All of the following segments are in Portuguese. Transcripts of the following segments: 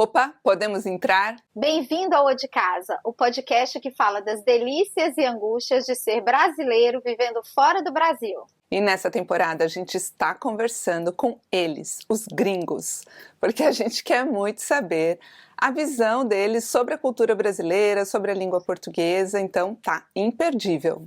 Opa, podemos entrar? Bem-vindo ao O de Casa, o podcast que fala das delícias e angústias de ser brasileiro vivendo fora do Brasil. E nessa temporada a gente está conversando com eles, os gringos, porque a gente quer muito saber a visão deles sobre a cultura brasileira, sobre a língua portuguesa, então tá imperdível.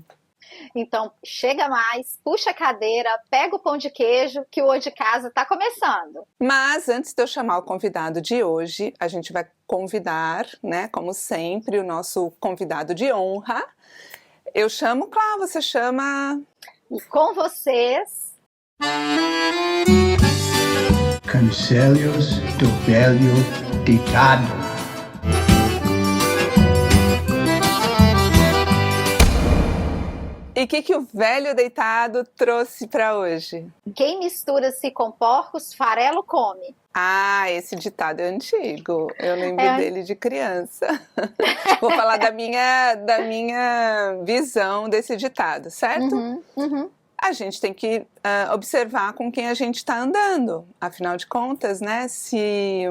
Então chega mais, puxa a cadeira, pega o pão de queijo que o O de Casa está começando. Mas antes de eu chamar o convidado de hoje, a gente vai convidar, né, como sempre, o nosso convidado de honra. Eu chamo, Clá, você chama... E com vocês... Conselhos do Velho Ditado. E o que o velho deitado trouxe para hoje? Quem mistura-se com porcos, farelo come. Ah, esse ditado é antigo. Eu lembro dele de criança. Vou falar da minha visão desse ditado, certo? Uhum. A gente tem que observar com quem a gente está andando. Afinal de contas, né? Se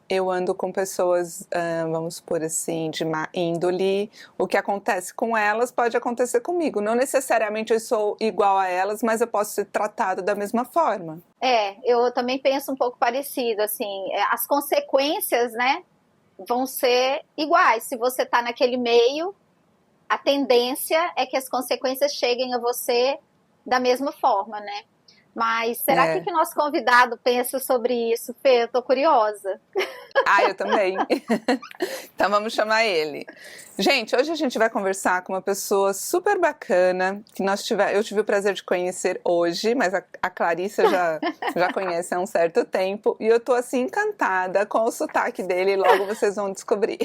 eu ando com pessoas, vamos supor assim, de má índole, o que acontece com elas pode acontecer comigo. Não necessariamente eu sou igual a elas, mas eu posso ser tratado da mesma forma. Eu também penso um pouco parecido, assim, as consequências, né, vão ser iguais. Se você está naquele meio, a tendência é que as consequências cheguem a você da mesma forma, né? Mas será que o nosso convidado pensa sobre isso, Fê? Eu tô curiosa. Ah, eu também. Então vamos chamar ele. Gente, hoje a gente vai conversar com uma pessoa super bacana, que eu tive o prazer de conhecer hoje, mas a Clarissa já conhece há um certo tempo, e eu tô assim encantada com o sotaque dele, e logo vocês vão descobrir.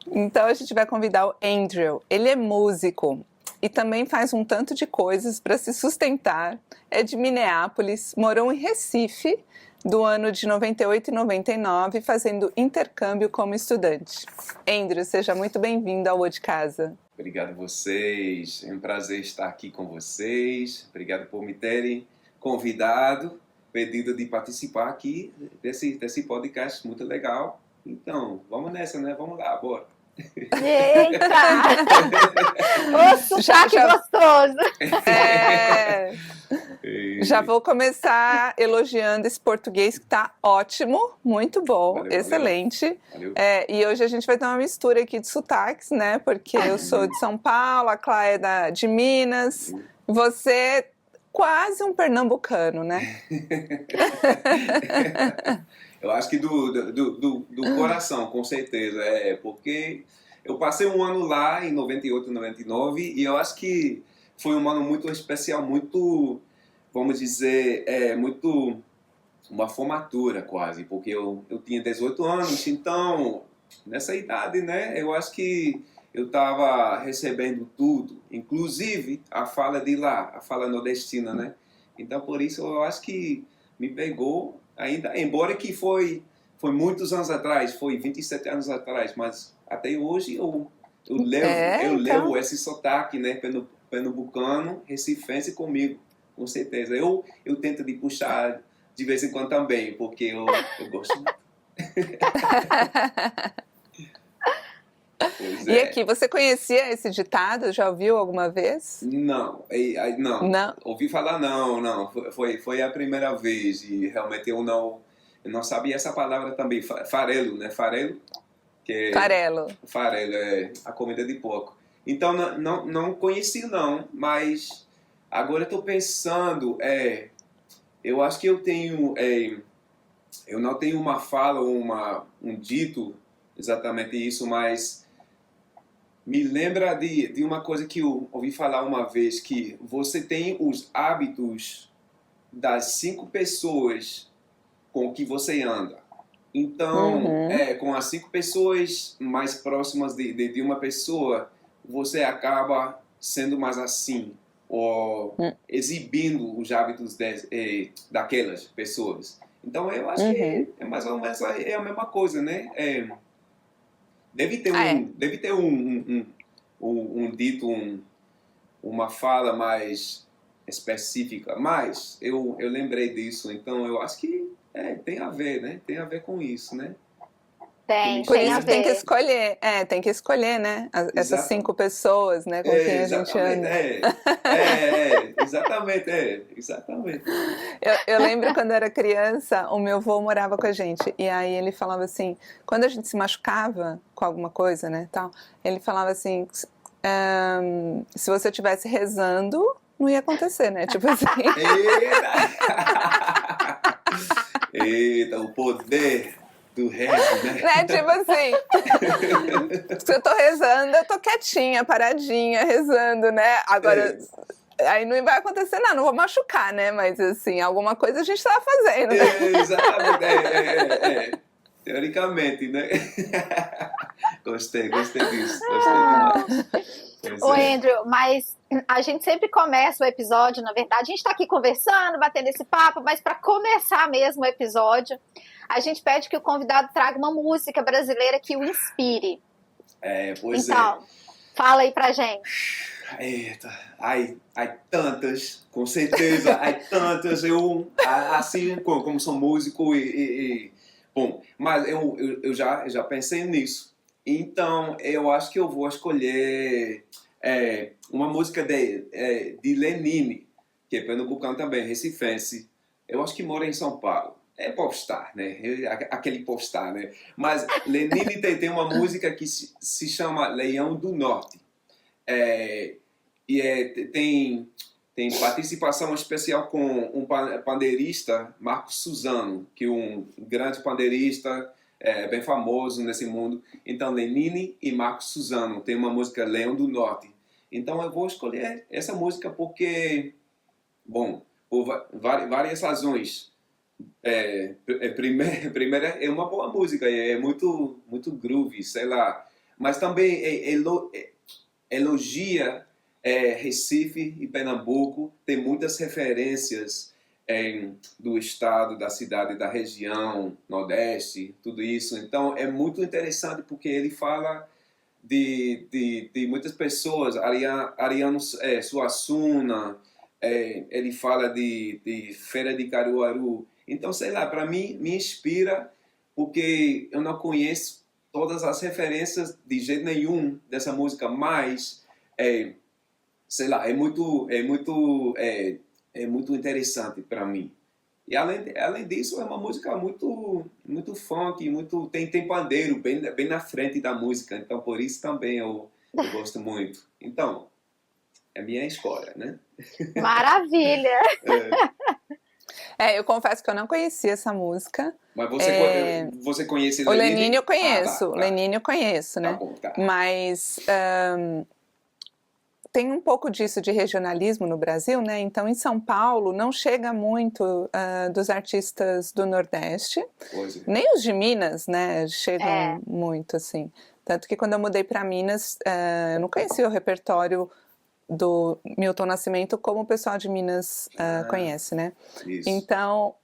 Então a gente vai convidar o Andrew. Ele é músico e também faz um tanto de coisas para se sustentar. É de Minneapolis, morou em Recife do ano de 98 e 99, fazendo intercâmbio como estudante. Andrew, seja muito bem-vindo ao O de Casa. Obrigado a vocês, é um prazer estar aqui com vocês. Obrigado por me terem convidado, pedido de participar aqui desse podcast muito legal. Então, vamos nessa, né? Vamos lá, bora. Eita! Ô, sotaque gostoso! Já vou começar elogiando esse português que tá ótimo, muito bom, valeu, excelente. Valeu. E hoje a gente vai ter uma mistura aqui de sotaques, né? Porque eu sou de São Paulo, a Clá é de Minas, você é quase um pernambucano, né? Eu acho que do coração, com certeza. Porque eu passei um ano lá em 98, 99 e eu acho que foi um ano muito especial, muito, vamos dizer, muito uma formatura quase, porque eu tinha 18 anos, então nessa idade, né, eu acho que eu estava recebendo tudo, inclusive a fala de lá, a fala nordestina, né? Então por isso eu acho que me pegou ainda, embora que foi muitos anos atrás, foi 27 anos atrás, mas até hoje eu levo esse sotaque, né, pernambucano, recifense comigo, com certeza. Eu tento de puxar de vez em quando também, porque eu gosto muito. E aqui, você conhecia esse ditado? Já ouviu alguma vez? Não. Ouvi falar não. Foi a primeira vez e realmente eu não sabia essa palavra também. Farelo, né? Farelo? Farelo é a comida de porco. Então não conheci não, mas agora eu estou pensando, eu acho que eu tenho, eu não tenho uma fala ou um dito exatamente isso, mas me lembra de uma coisa que eu ouvi falar uma vez, que você tem os hábitos das 5 pessoas com que você anda. Então, com as 5 pessoas mais próximas de uma pessoa, você acaba sendo mais assim, ou exibindo os hábitos daquelas pessoas. Então, eu acho que é mais ou menos a mesma coisa, né? Deve ter um dito, uma fala mais específica, mas eu lembrei disso, então eu acho que tem a ver, né? Tem a ver com isso, né? Por Tem isso a que tem que ver. escolher, tem que escolher, né? Essas Exato. 5 pessoas, né, com quem a gente Exatamente, anda. exatamente. Eu lembro quando eu era criança, o meu avô morava com a gente, e aí ele falava assim, quando a gente se machucava com alguma coisa, né, tal, ele falava assim, se você estivesse rezando, não ia acontecer, né? Tipo assim. Eita, o poder do rezo, né? Né? Tipo assim, se eu tô rezando, eu tô quietinha, paradinha, rezando, né? Agora, aí não vai acontecer nada, não vou machucar, né? Mas assim, alguma coisa a gente tava fazendo, né? Exatamente, teoricamente, né? Gostei disso, gostei demais. Pois Ô, é. Andrew, mas a gente sempre começa o episódio, na verdade, a gente está aqui conversando, batendo esse papo, mas para começar mesmo o episódio, a gente pede que o convidado traga uma música brasileira que o inspire. Pois então, fala aí pra gente. Eita, ai tantas, com certeza, ai tantas, assim, como sou músico bom, mas eu já pensei nisso, então eu acho que eu vou escolher uma música de Lenine, que é pernambucano também, recifense, eu acho que mora em São Paulo, é popstar, né, aquele popstar, né, mas Lenine tem uma música que se chama Leão do Norte, tem participação especial com um pandeirista, Marcos Suzano, que é um grande pandeirista, bem famoso nesse mundo. Então, Lenine e Marcos Suzano tem uma música Leão do Norte. Então, eu vou escolher essa música porque, bom, por várias razões. Primeira, é uma boa música, é muito groovy, sei lá. Mas também elogia Recife e Pernambuco, tem muitas referências do estado, da cidade, da região, Nordeste, tudo isso. Então é muito interessante porque ele fala de muitas pessoas, Ariano Suassuna, ele fala de Feira de Caruaru. Então, sei lá, para mim, me inspira porque eu não conheço todas as referências de jeito nenhum dessa música, mas sei lá, é muito interessante para mim. E além disso, é uma música muito funk, tem pandeiro bem na frente da música, então por isso também eu gosto muito. Então, é minha escolha, né? Maravilha! Eu confesso que eu não conhecia essa música. Mas você conhece o Lenine? Eu conheço, tá. Lenine eu conheço, né? Tá bom, tá. Mas tem um pouco disso de regionalismo no Brasil, né? Então, em São Paulo, não chega muito dos artistas do Nordeste, nem os de Minas, né? Chegam muito, assim. Tanto que quando eu mudei para Minas, eu não conhecia o repertório do Milton Nascimento como o pessoal de Minas conhece, né? Isso. Então,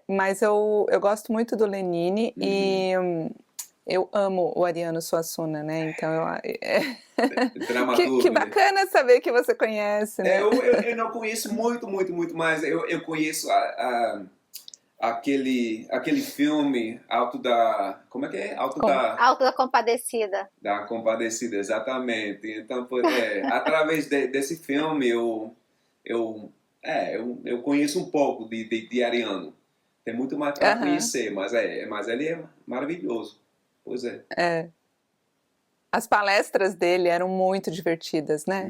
mas eu gosto muito do Lenine e eu amo o Ariano Suassuna, né? Então, que bacana saber que você conhece, né? Eu não conheço muito, mas eu conheço aquele filme Alto da... Como é que é? Alto da Compadecida. Da Compadecida, exatamente. Então, através desse filme, eu conheço um pouco de Ariano. Tem muito mais para conhecer, mas ele é maravilhoso. Pois é. As palestras dele eram muito divertidas, né?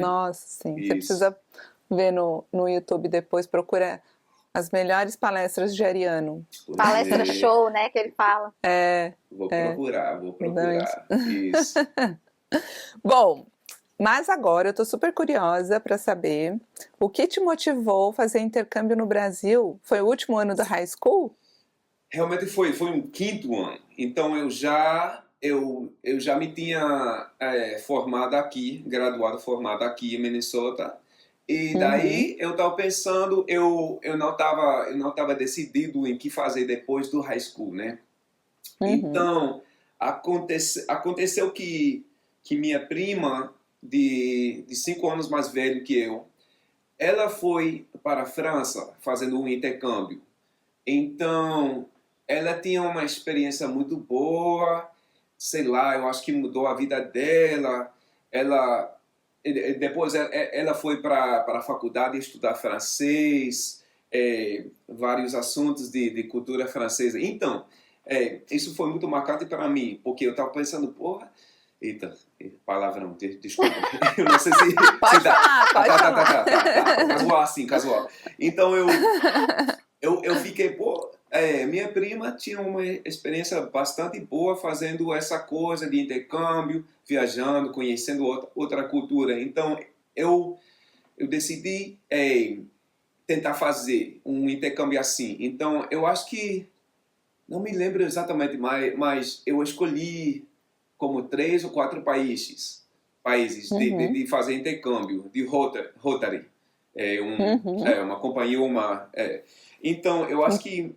Nossa, sim. Isso. Você precisa ver no YouTube depois, procura as melhores palestras de Ariano. Palestra show, né, que ele fala. Vou procurar. Isso. Bom, mas agora eu tô super curiosa para saber o que te motivou a fazer intercâmbio no Brasil? Foi o último ano da high school? Realmente foi um 5º ano. Então eu já me tinha graduado formado aqui em Minnesota. E daí eu estava pensando, eu não tava decidido em que fazer depois do high school, né? Então aconteceu que minha prima de 5 anos mais velho que eu, ela foi para a França fazendo um intercâmbio. Então, ela tinha uma experiência muito boa, sei lá, eu acho que mudou a vida dela. Ela depois ela foi para a faculdade estudar francês, vários assuntos de cultura francesa. Então, isso foi muito marcante para mim, porque eu estava pensando, porra, eita, palavrão, desculpa, eu não sei se Pode dá. falar, pode falar. Tá, casual assim, casual. Então eu fiquei, pô, minha prima tinha uma experiência bastante boa fazendo essa coisa de intercâmbio, viajando, conhecendo outra cultura. Então eu decidi tentar fazer um intercâmbio assim. Então eu acho que, não me lembro exatamente, mas eu escolhi como 3 ou 4 países de fazer intercâmbio, de Rotary. Uma companhia, então, eu acho que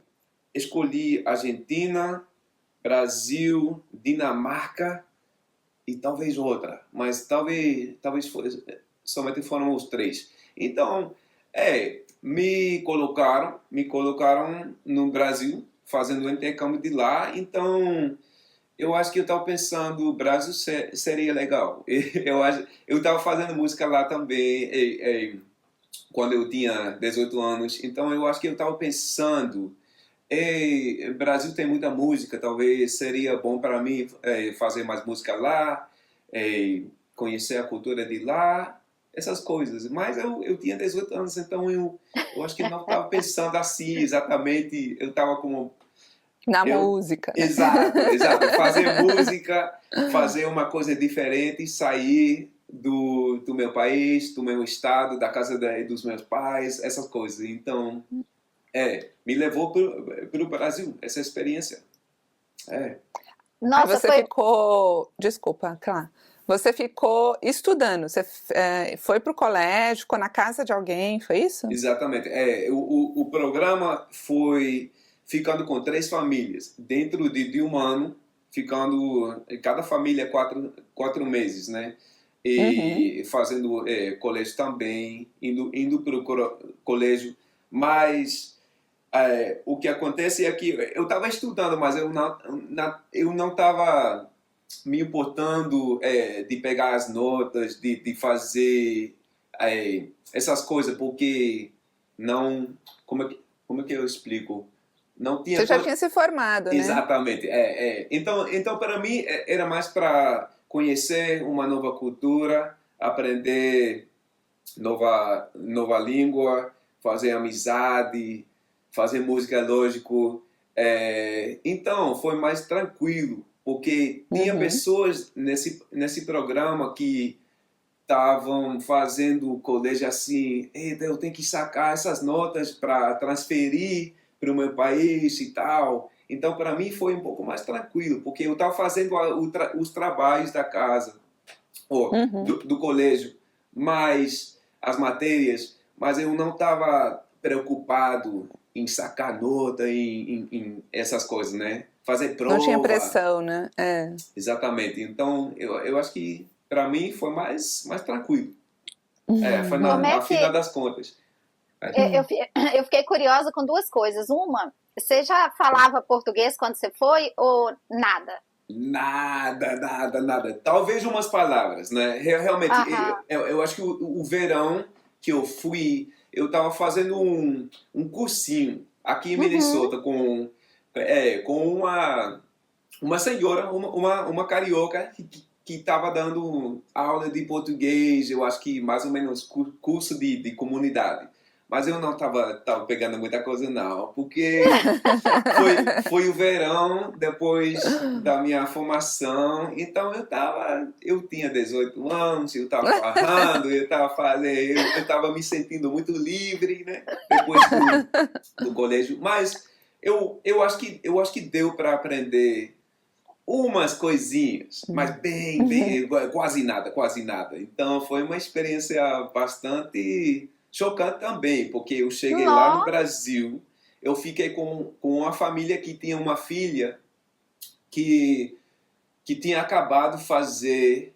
escolhi Argentina, Brasil, Dinamarca e talvez outra, mas talvez somente foram os 3. Então, me colocaram no Brasil, fazendo o intercâmbio de lá. Então, eu acho que eu estava pensando, o Brasil seria legal. Eu estava fazendo música lá também, quando eu tinha 18 anos. Então eu acho que eu estava pensando, o Brasil tem muita música, talvez seria bom para mim fazer mais música lá, conhecer a cultura de lá, essas coisas. Mas eu tinha 18 anos, então eu acho que eu não estava pensando assim exatamente. Eu estava como... Na música. Exato. Fazer música, fazer uma coisa diferente, sair do meu país, do meu estado, da casa dos meus pais, essas coisas. Então, me levou para o Brasil, essa experiência. Nossa, Você ficou... Desculpa, claro. Você ficou estudando, você foi para o colégio, ficou na casa de alguém, foi isso? Exatamente. O programa foi ficando com 3 famílias, dentro de um ano, ficando cada família 4 meses, né? E fazendo colégio também, indo para o colégio. Mas o que acontece é que eu estava estudando, mas eu não estava me importando de pegar as notas, de fazer essas coisas, porque não... Como é que eu explico? Não tinha... Você já tinha se formado, né? Exatamente. Então, para mim, era mais para conhecer uma nova cultura, aprender nova língua, fazer amizade, fazer música, lógico. Então, foi mais tranquilo, porque tinha pessoas nesse programa que estavam fazendo o colégio assim, eita, eu tenho que sacar essas notas para transferir para o meu país e tal. Então, para mim, foi um pouco mais tranquilo, porque eu estava fazendo os trabalhos da casa, do colégio, mas as matérias, mas eu não estava preocupado em sacar nota, em essas coisas, né? Fazer prova. Não tinha pressão, né? Exatamente. Então, eu acho que, para mim, foi mais tranquilo. Foi na final das contas. Eu fiquei curiosa com 2 coisas. Uma, você já falava português quando você foi ou nada? Nada. Talvez umas palavras, né? Realmente, eu acho que o verão que eu fui, eu estava fazendo um cursinho aqui em Minnesota com uma senhora, uma carioca que estava dando aula de português, eu acho que mais ou menos curso de comunidade. Mas eu não estava pegando muita coisa, não, porque foi o verão depois da minha formação. Então eu tinha 18 anos, eu estava farrando, eu estava me sentindo muito livre, né? Depois do colégio. Mas eu acho que deu para aprender umas coisinhas, mas bem, quase nada. Então foi uma experiência bastante chocante também, porque eu cheguei lá no Brasil, eu fiquei com uma família que tinha uma filha que tinha acabado de fazer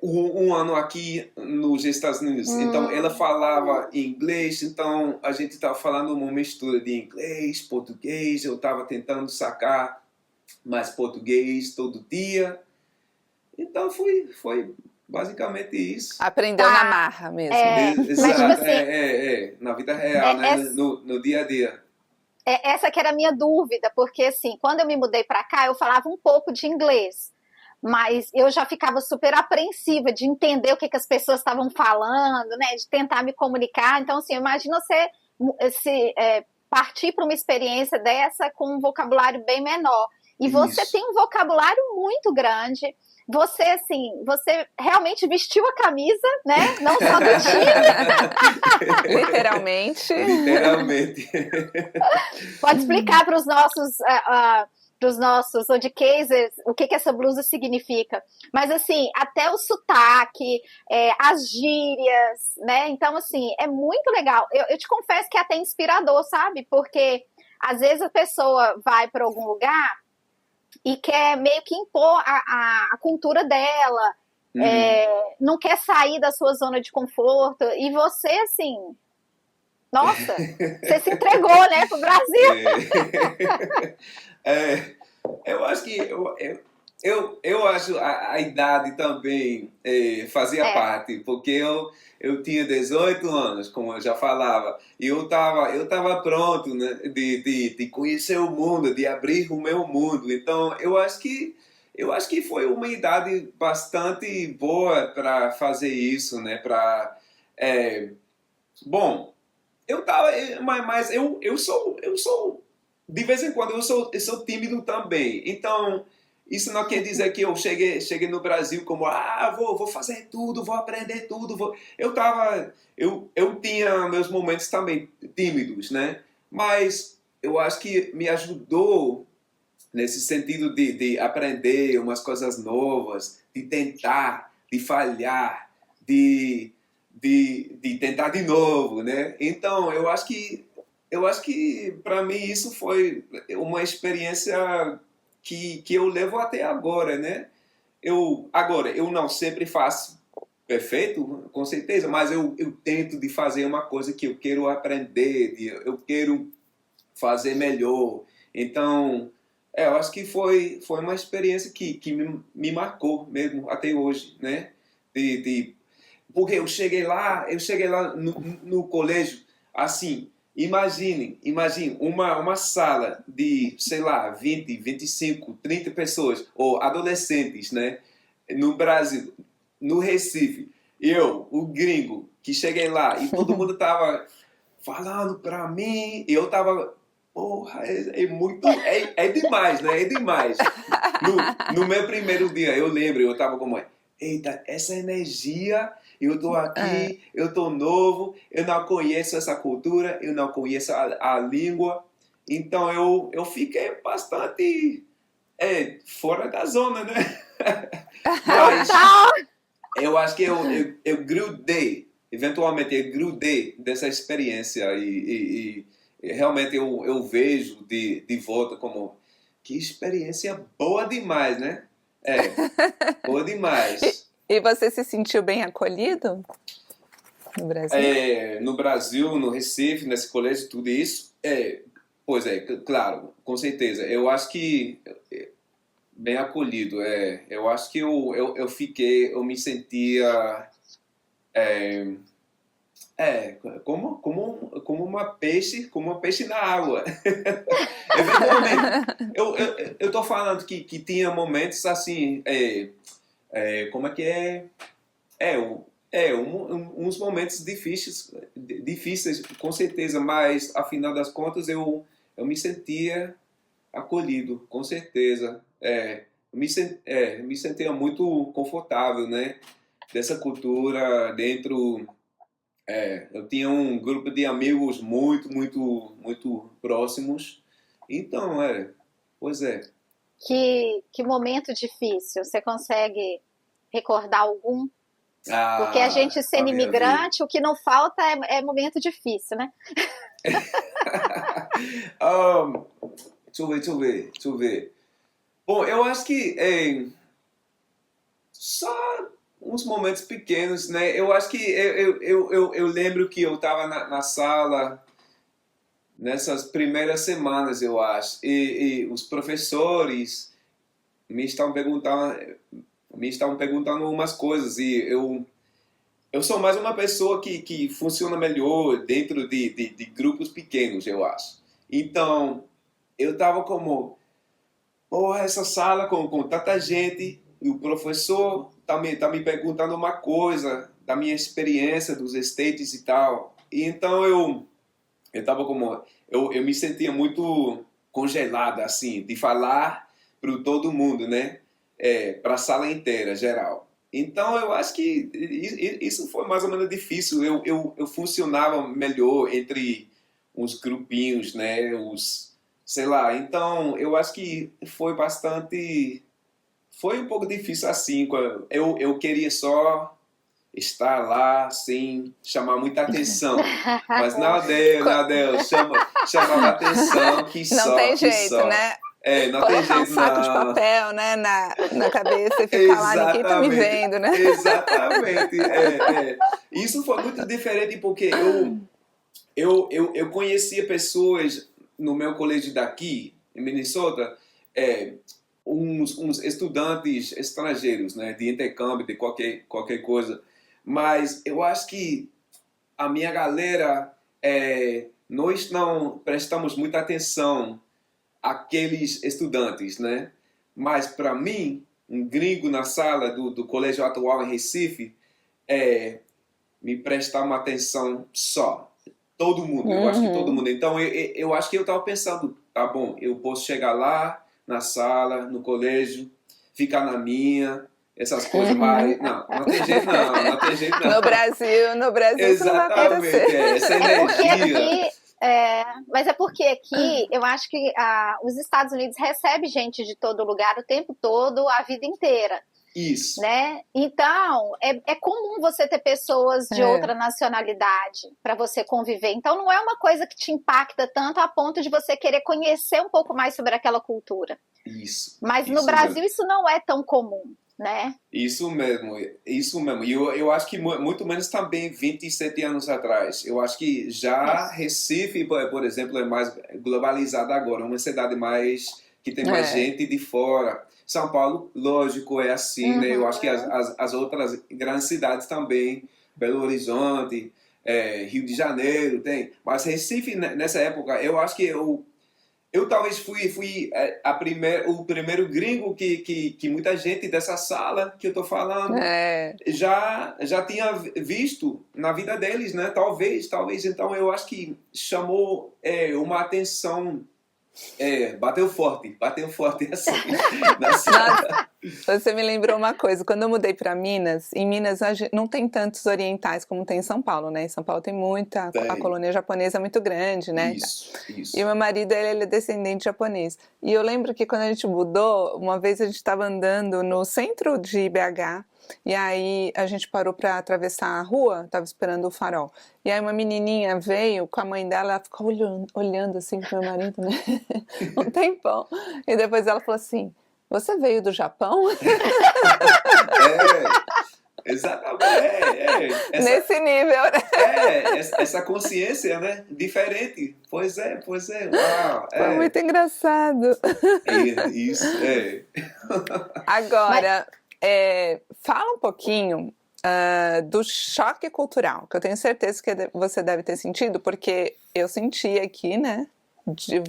um ano aqui nos Estados Unidos. Então, ela falava inglês, então a gente estava falando uma mistura de inglês, português, eu estava tentando sacar mais português todo dia. Então, foi basicamente isso. Aprendeu na marra mesmo. Mas, tipo assim, na vida real, né? No dia a dia. Essa que era a minha dúvida, porque assim, quando eu me mudei para cá, eu falava um pouco de inglês, mas eu já ficava super apreensiva de entender o que as pessoas estavam falando, né, de tentar me comunicar. Então, assim, imagina você partir para uma experiência dessa com um vocabulário bem menor. E você tem um vocabulário muito grande. Você, assim, você realmente vestiu a camisa, né? Não só do time. Literalmente. Literalmente. Pode explicar para os nossos oddcasers o que essa blusa significa. Mas, assim, até o sotaque, as gírias, né? Então, assim, é muito legal. Eu te confesso que é até inspirador, sabe? Porque, às vezes, a pessoa vai para algum lugar e quer meio que impor a cultura dela, não quer sair da sua zona de conforto, e você, assim, nossa, você se entregou, né, pro Brasil. Eu acho que eu acho a idade também fazia parte, porque eu tinha 18 anos, como eu já falava, e eu tava pronto, né, de conhecer o mundo, de abrir o meu mundo. Então, eu acho que foi uma idade bastante boa para fazer isso, né, bom, mas eu sou de vez em quando eu sou tímido também. Então, isso não quer dizer que eu cheguei no Brasil como, vou fazer tudo, vou aprender tudo. Eu tinha meus momentos também tímidos, né? Mas eu acho que me ajudou nesse sentido de aprender umas coisas novas, de tentar, de falhar, de tentar de novo, né? Então, eu acho que para mim isso foi uma experiência que eu levo até agora, né? Eu não sempre faço perfeito, com certeza, mas eu tento de fazer uma coisa que eu quero aprender, eu quero fazer melhor. Então, eu acho que foi uma experiência que me marcou mesmo até hoje, né? Porque eu cheguei lá no colégio, assim, imagine uma sala de, sei lá, 20, 25, 30 pessoas, ou adolescentes, né? No Brasil, no Recife. Eu, o gringo, que cheguei lá e todo mundo tava falando pra mim, e eu tava, porra, é demais, né? É demais. No meu primeiro dia, eu lembro, eu tava como, eita, essa energia, eu tô aqui, eu tô novo, eu não conheço essa cultura, eu não conheço a língua, então eu fiquei bastante fora da zona, né? Mas eu acho que eu grudei, eventualmente eu grudei dessa experiência e realmente eu vejo de volta como que experiência boa demais, né? Boa demais. E você se sentiu bem acolhido no Brasil? No Brasil, no Recife, nesse colégio, tudo isso, pois claro, com certeza. Eu acho que bem acolhido. Eu acho que eu me sentia como uma peixe na água. Eventualmente, eu tô falando que tinha momentos assim, como é que uns momentos difíceis, com certeza, mas afinal das contas eu me sentia acolhido, com certeza. Me sentia muito confortável, né? Dessa cultura dentro. Eu tinha um grupo de amigos muito, muito, muito próximos. Então, pois é. Que momento difícil. Você consegue recordar algum? Porque a gente sendo imigrante, o que não falta é momento difícil, né? Deixa eu ver. Bom, eu acho que só uns momentos pequenos, né? Eu acho que eu lembro que eu estava na sala nessas primeiras semanas, eu acho, e os professores me estavam perguntando umas coisas e eu sou mais uma pessoa que funciona melhor dentro de grupos pequenos, eu acho. Então, eu estava como, porra, essa sala com tanta gente, e o professor tá me perguntando uma coisa da minha experiência dos States e tal. E então eu estava como, eu me sentia muito congelada, assim, de falar para todo mundo, né? Para a sala inteira, geral. Então, eu acho que isso foi mais ou menos difícil. Eu funcionava melhor entre uns grupinhos, né? Sei lá. Então, eu acho que foi bastante... Foi um pouco difícil assim. Eu queria só estar lá sem chamar muita atenção. Mas não deu. Chamava atenção que Não só, tem que jeito, só. né? Não tem Colocar um jeito, saco de não. papel, né, na cabeça e ficar lá, ninguém tá me vendo, né? Exatamente. Isso foi muito diferente porque eu conhecia pessoas no meu colégio daqui, em Minnesota, uns estudantes estrangeiros, né, de intercâmbio, de qualquer coisa. Mas eu acho que a minha galera, nós não prestamos muita atenção àqueles estudantes, né? Mas para mim, um gringo na sala do colégio atual em Recife, me prestar uma atenção só. Todo mundo, eu acho que todo mundo. Então eu acho que eu estava pensando, tá bom, eu posso chegar lá na sala, no colégio, ficar na minha, essas coisas, mas não tem jeito não tem jeito não. No Brasil isso não vai Exatamente, acontecer. essa energia. Mas é porque aqui eu acho que os Estados Unidos recebem gente de todo lugar o tempo todo, a vida inteira. Isso. Né? Então, é comum você ter pessoas de outra nacionalidade para você conviver. Então, não é uma coisa que te impacta tanto a ponto de você querer conhecer um pouco mais sobre aquela cultura. Isso. Mas no Brasil isso não é tão comum, né? Isso mesmo. E eu acho que muito menos também 27 anos atrás. Eu acho que já Recife, por exemplo, é mais globalizada agora, uma cidade mais que tem mais gente de fora. São Paulo, lógico, é assim, né? Eu acho que as outras grandes cidades também, Belo Horizonte, Rio de Janeiro, tem. Mas Recife, nessa época, eu acho que eu talvez fui o primeiro gringo que muita gente dessa sala que eu tô falando já tinha visto na vida deles, né? Talvez. Então, eu acho que chamou uma atenção. Bateu forte assim. Nossa, você me lembrou uma coisa. Quando eu mudei para Minas, em Minas não tem tantos orientais como tem em São Paulo, né? Em São Paulo tem muita, a colônia japonesa é muito grande, né? Isso. E o meu marido, ele é descendente japonês. E eu lembro que quando a gente mudou, uma vez a gente estava andando no centro de BH, e aí a gente parou para atravessar a rua, estava esperando o farol. E aí uma menininha veio com a mãe dela, ela ficou olhando assim pro meu marido, né? Um tempão. E depois ela falou assim: você veio do Japão? Exatamente. Nesse nível, né? Essa consciência, né? Diferente. Pois é. Uau, Foi muito engraçado. Isso, Agora, fala um pouquinho do choque cultural, que eu tenho certeza que você deve ter sentido, porque eu senti aqui, né?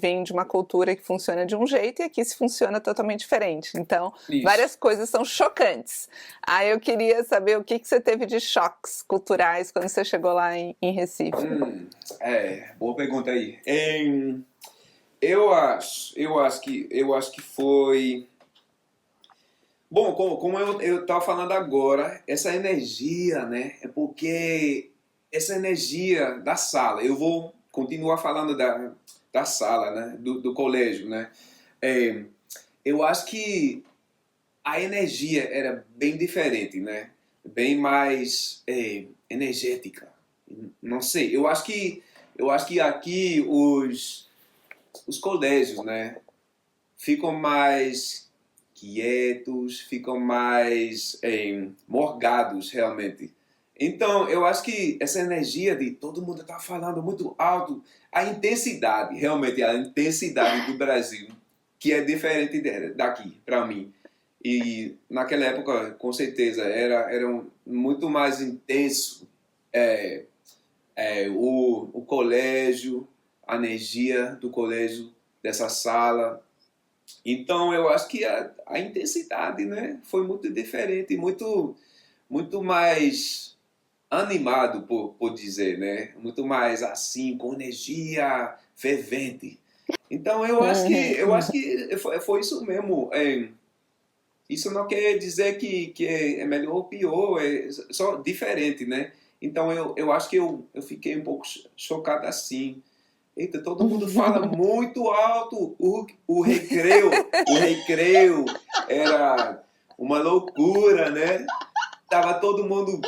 Vem de uma cultura que funciona de um jeito e aqui se funciona totalmente diferente. Então, várias coisas são chocantes. Aí eu queria saber o que você teve de choques culturais quando você chegou lá em Recife. Boa pergunta aí. Eu acho que foi... Bom, como eu estava falando agora, essa energia, né? É porque essa energia da sala, eu vou continuar falando da sala, né? Do colégio, né? Eu acho que a energia era bem diferente, né? Bem mais energética. Não sei, eu acho que aqui os colégios, né? Ficam mais quietos, ficam mais morgados, realmente. Então, eu acho que essa energia de todo mundo tá falando muito alto, a intensidade, realmente a intensidade do Brasil, que é diferente daqui, para mim. E naquela época, com certeza, era muito mais intenso o colégio, a energia do colégio, dessa sala. Então, eu acho que a intensidade, né, foi muito diferente, muito mais animado, por dizer, né? Muito mais assim, com energia fervente. Então, eu acho que foi isso mesmo. Isso não quer dizer que é melhor ou pior, é só diferente, né? Então, eu acho que eu fiquei um pouco chocado assim. Eita, todo mundo fala muito alto. O recreio era uma loucura, né? Tava todo mundo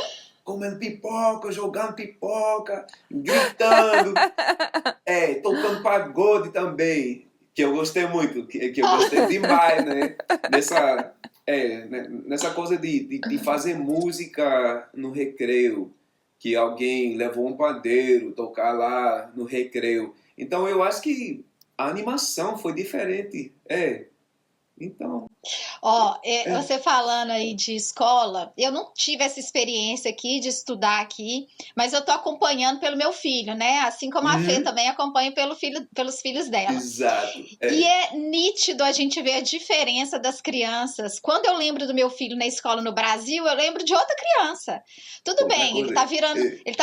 comendo pipoca, jogando pipoca, gritando, tocando pagode também, que eu gostei muito, que eu gostei demais, né? Nessa coisa de fazer música no recreio, que alguém levou um pandeiro, tocar lá no recreio. Então eu acho que a animação foi diferente. Então... Você falando aí de escola, eu não tive essa experiência aqui de estudar aqui, mas eu tô acompanhando pelo meu filho, né? Assim como a Fê também acompanha pelos filhos dela. Exato. E é nítido a gente ver a diferença das crianças. Quando eu lembro do meu filho na escola no Brasil, eu lembro de outra criança. Tudo bem, ele tá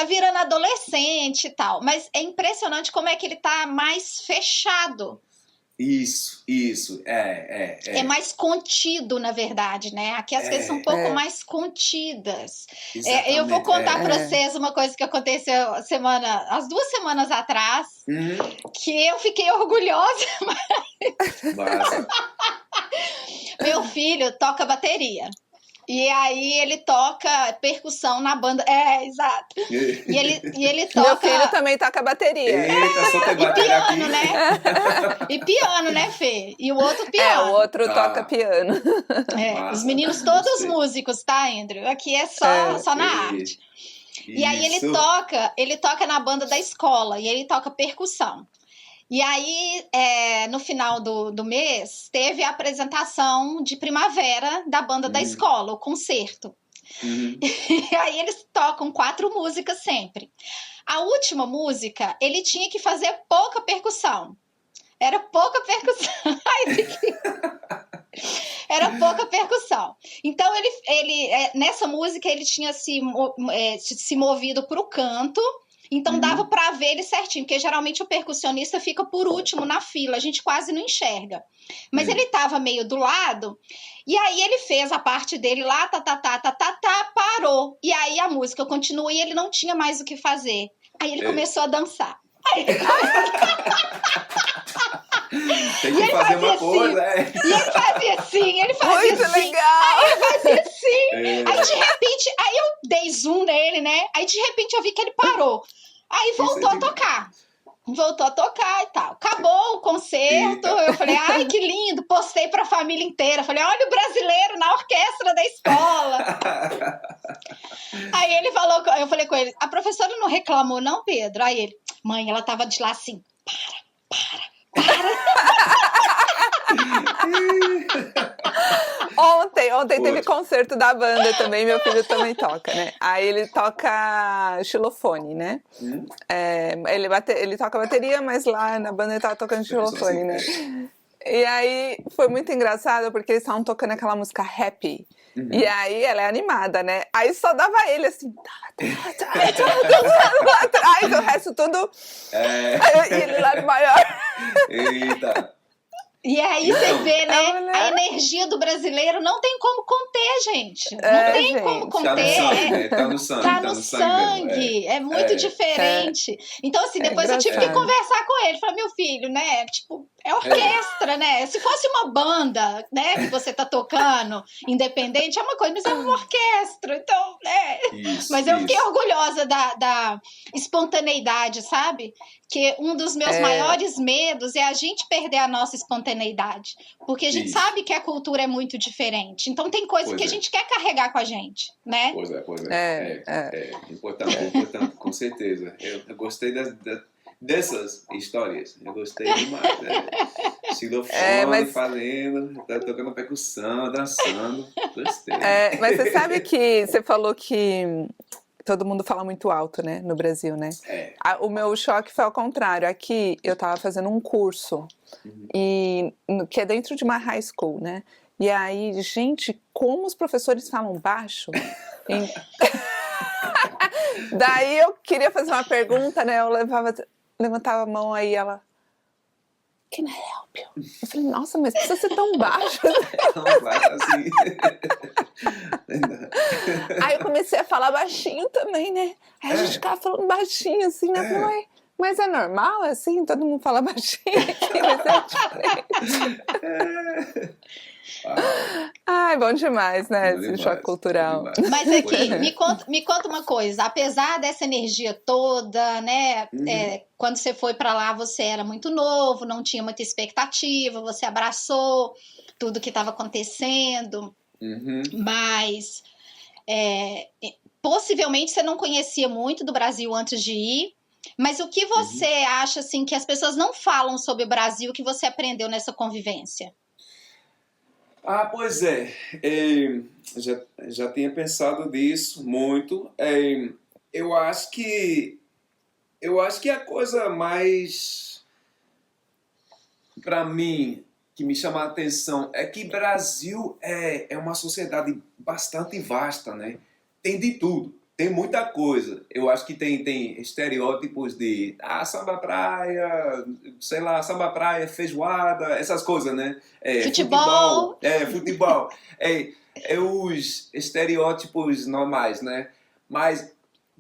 virando adolescente e tal, mas é impressionante como é que ele tá mais fechado. Isso, É mais contido, na verdade, né? Aqui as coisas são um pouco mais contidas. Eu vou contar para vocês uma coisa que aconteceu as 2 semanas atrás, que eu fiquei orgulhosa. Massa. Meu filho toca bateria. E aí ele toca percussão na banda. Exato. E ele toca... Meu filho também toca bateria. Eita, só tem bateria aqui. Né? E piano, né, Fê? E o outro piano. O outro toca piano. Massa. Os meninos todos músicos, tá, Andrew? Aqui é só na arte. E aí ele toca na banda da escola. E ele toca percussão. E aí, no final do mês, teve a apresentação de primavera da banda da escola, o concerto. E aí eles tocam 4 músicas sempre. A última música, ele tinha que fazer pouca percussão. Era pouca percussão. Era pouca percussão. Então, ele nessa música, ele tinha se movido para o canto. Então, dava para ver ele certinho, porque geralmente o percussionista fica por último na fila, a gente quase não enxerga. Mas ele estava meio do lado, e aí ele fez a parte dele lá, parou. E aí a música continua e ele não tinha mais o que fazer. Aí ele começou a dançar. Tem que fazer uma coisa, E ele fazia assim, ele fazia muito assim. Legal. Aí ele fazia assim. Aí de repente, eu dei zoom nele, né? Aí de repente eu vi que ele parou. Aí voltou a tocar. Voltou a tocar e tal. Acabou o concerto. Eita. Eu falei, ai, que lindo. Postei pra família inteira. Falei, olha o brasileiro na orquestra da escola. Aí ele falou, eu falei com ele, a professora não reclamou não, Pedro? Aí ele, mãe, ela tava de lá assim, para. Ontem teve concerto da banda também, meu filho também toca, né? Aí ele toca xilofone, né? Ele toca bateria, mas lá na banda ele tava tocando xilofone, né? E aí foi muito engraçado porque eles estavam tocando aquela música Happy. E aí ela é animada, né? Aí só dava ele assim, lá atrás, o resto tudo. E ele lá no maior. Eita. E aí você vê, né? A energia do brasileiro não tem como conter, gente. Não tem como conter. Tá no sangue. Tá no sangue. É muito diferente. Então, assim, depois eu tive que conversar com ele. Falei, meu filho, né? Tipo, É orquestra, né? Se fosse uma banda, né, que você tá tocando, independente, é uma coisa, mas é uma orquestra, então, né? Mas eu fiquei orgulhosa da espontaneidade, sabe? Que um dos meus maiores medos é a gente perder a nossa espontaneidade, porque a gente sabe que a cultura é muito diferente, então tem coisa que a gente quer carregar com a gente, né? Pois é. É importante, com certeza. Eu gostei dessas histórias. Eu gostei demais, né? Xilofone, fazendo, tocando percussão, dançando. Gostei. Mas você sabe que você falou que todo mundo fala muito alto, né? No Brasil, né? O meu choque foi ao contrário. Aqui eu tava fazendo um curso, que é dentro de uma high school, né? E aí, gente, como os professores falam baixo. Daí eu queria fazer uma pergunta, né? Eu levantava a mão, aí ela... Can I help you? Eu falei, nossa, mas precisa ser tão baixo. Tão baixo assim. Aí eu comecei a falar baixinho também, né? Aí a gente ficava falando baixinho, assim, né? Eu falei, mas é normal, assim? Todo mundo fala baixinho aqui, mas é diferente. Ai, bom demais, né? Esse choque cultural. Mas aqui, me conta uma coisa. Apesar dessa energia toda, né? Quando você foi para lá, você era muito novo, não tinha muita expectativa, você abraçou tudo que estava acontecendo. Mas possivelmente você não conhecia muito do Brasil antes de ir. Mas o que você acha, assim, que as pessoas não falam sobre o Brasil que você aprendeu nessa convivência? Pois é. Já tinha pensado nisso muito. Eu acho que a coisa mais, para mim, que me chama a atenção é que Brasil é uma sociedade bastante vasta, né? Tem de tudo. Tem muita coisa. Eu acho que tem estereótipos de samba praia, sei lá, samba praia, feijoada, essas coisas, né? Futebol. Futebol. É os estereótipos normais, né? Mas,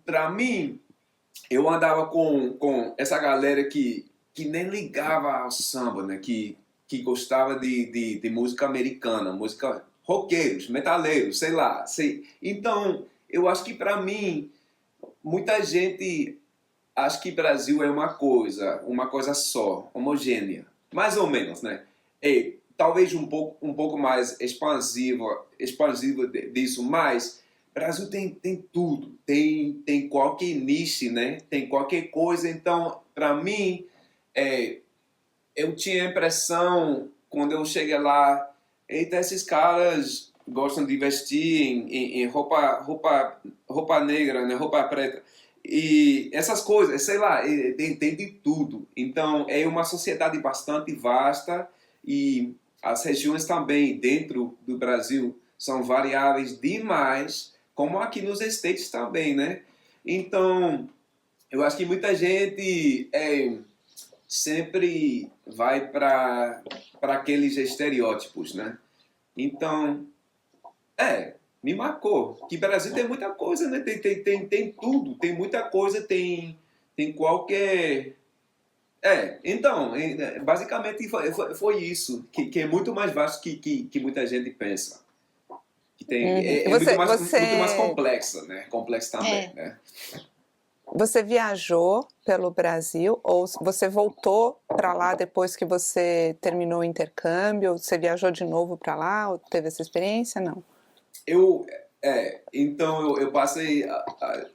pra mim, eu andava com essa galera que nem ligava ao samba, né? Que gostava de música americana, música roqueiros, metaleiros, sei lá. Então... Eu acho que, para mim, muita gente acha que Brasil é uma coisa só, homogênea. Mais ou menos, né? Talvez um pouco mais expansiva disso, mas Brasil tem tudo. Tem qualquer nicho, né? Tem qualquer coisa. Então, para mim, eu tinha a impressão, quando eu cheguei lá, eita, esses caras... gostam de vestir em roupa negra, né? Roupa preta. E essas coisas, sei lá, tem de tudo. Então, é uma sociedade bastante vasta e as regiões também dentro do Brasil são variáveis demais, como aqui nos States também, né? Então, eu acho que muita gente sempre vai para aqueles estereótipos, né? Então... me marcou. Que Brasil tem muita coisa, né? Tem tudo, tem muita coisa, tem qualquer... Então, basicamente foi isso, que é muito mais vasto que muita gente pensa. Que tem, muito mais complexa, né? Complexo também, né? Você viajou pelo Brasil ou você voltou para lá depois que você terminou o intercâmbio? Você viajou de novo para lá ou teve essa experiência? Não. Então eu passei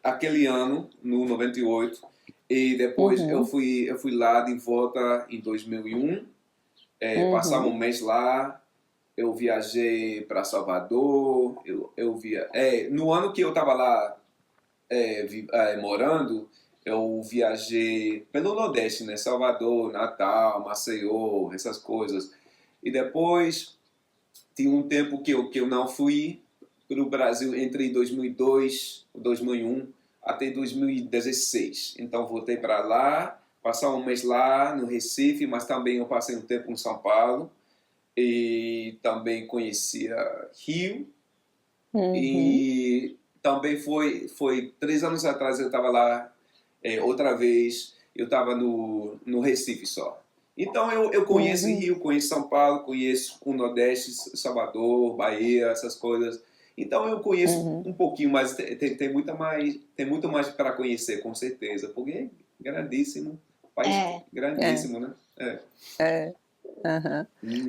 aquele ano, no 98, e depois eu fui lá de volta em 2001, passava um mês lá, eu viajei para Salvador, no ano que eu estava lá morando, eu viajei pelo Nordeste, né? Salvador, Natal, Maceió, essas coisas, e depois tinha um tempo que eu não fui para o Brasil entre 2002 e 2001 até 2016. Então voltei para lá, passar um mês lá no Recife, mas também eu passei um tempo em São Paulo e também conhecia Rio. E também foi 3 anos atrás eu estava lá outra vez, eu estava no Recife só. Então eu conheço Rio, conheço São Paulo, conheço o Nordeste, Salvador, Bahia, essas coisas. Então eu conheço um pouquinho, mas tem muito mais para conhecer, com certeza, porque é grandíssimo, país grandíssimo, né?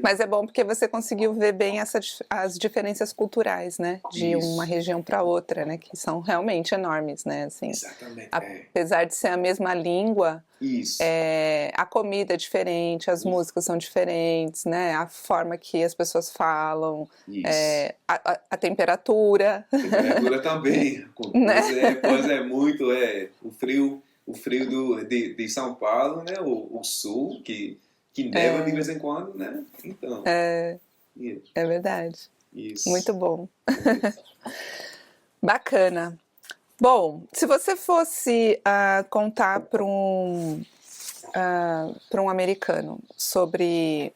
Mas é bom porque você conseguiu ver bem as diferenças culturais, né? De uma região para outra, né? Que são realmente enormes, né? Assim, exatamente. Apesar de ser a mesma língua, a comida é diferente, as músicas são diferentes, né? A forma que as pessoas falam, a temperatura. A temperatura também. Né? Pois é muito, o frio de São Paulo, né? O sul, que neva de vez em quando, né? Então. É verdade. Isso. Muito bom. Bacana. Bom, se você fosse contar para um americano sobre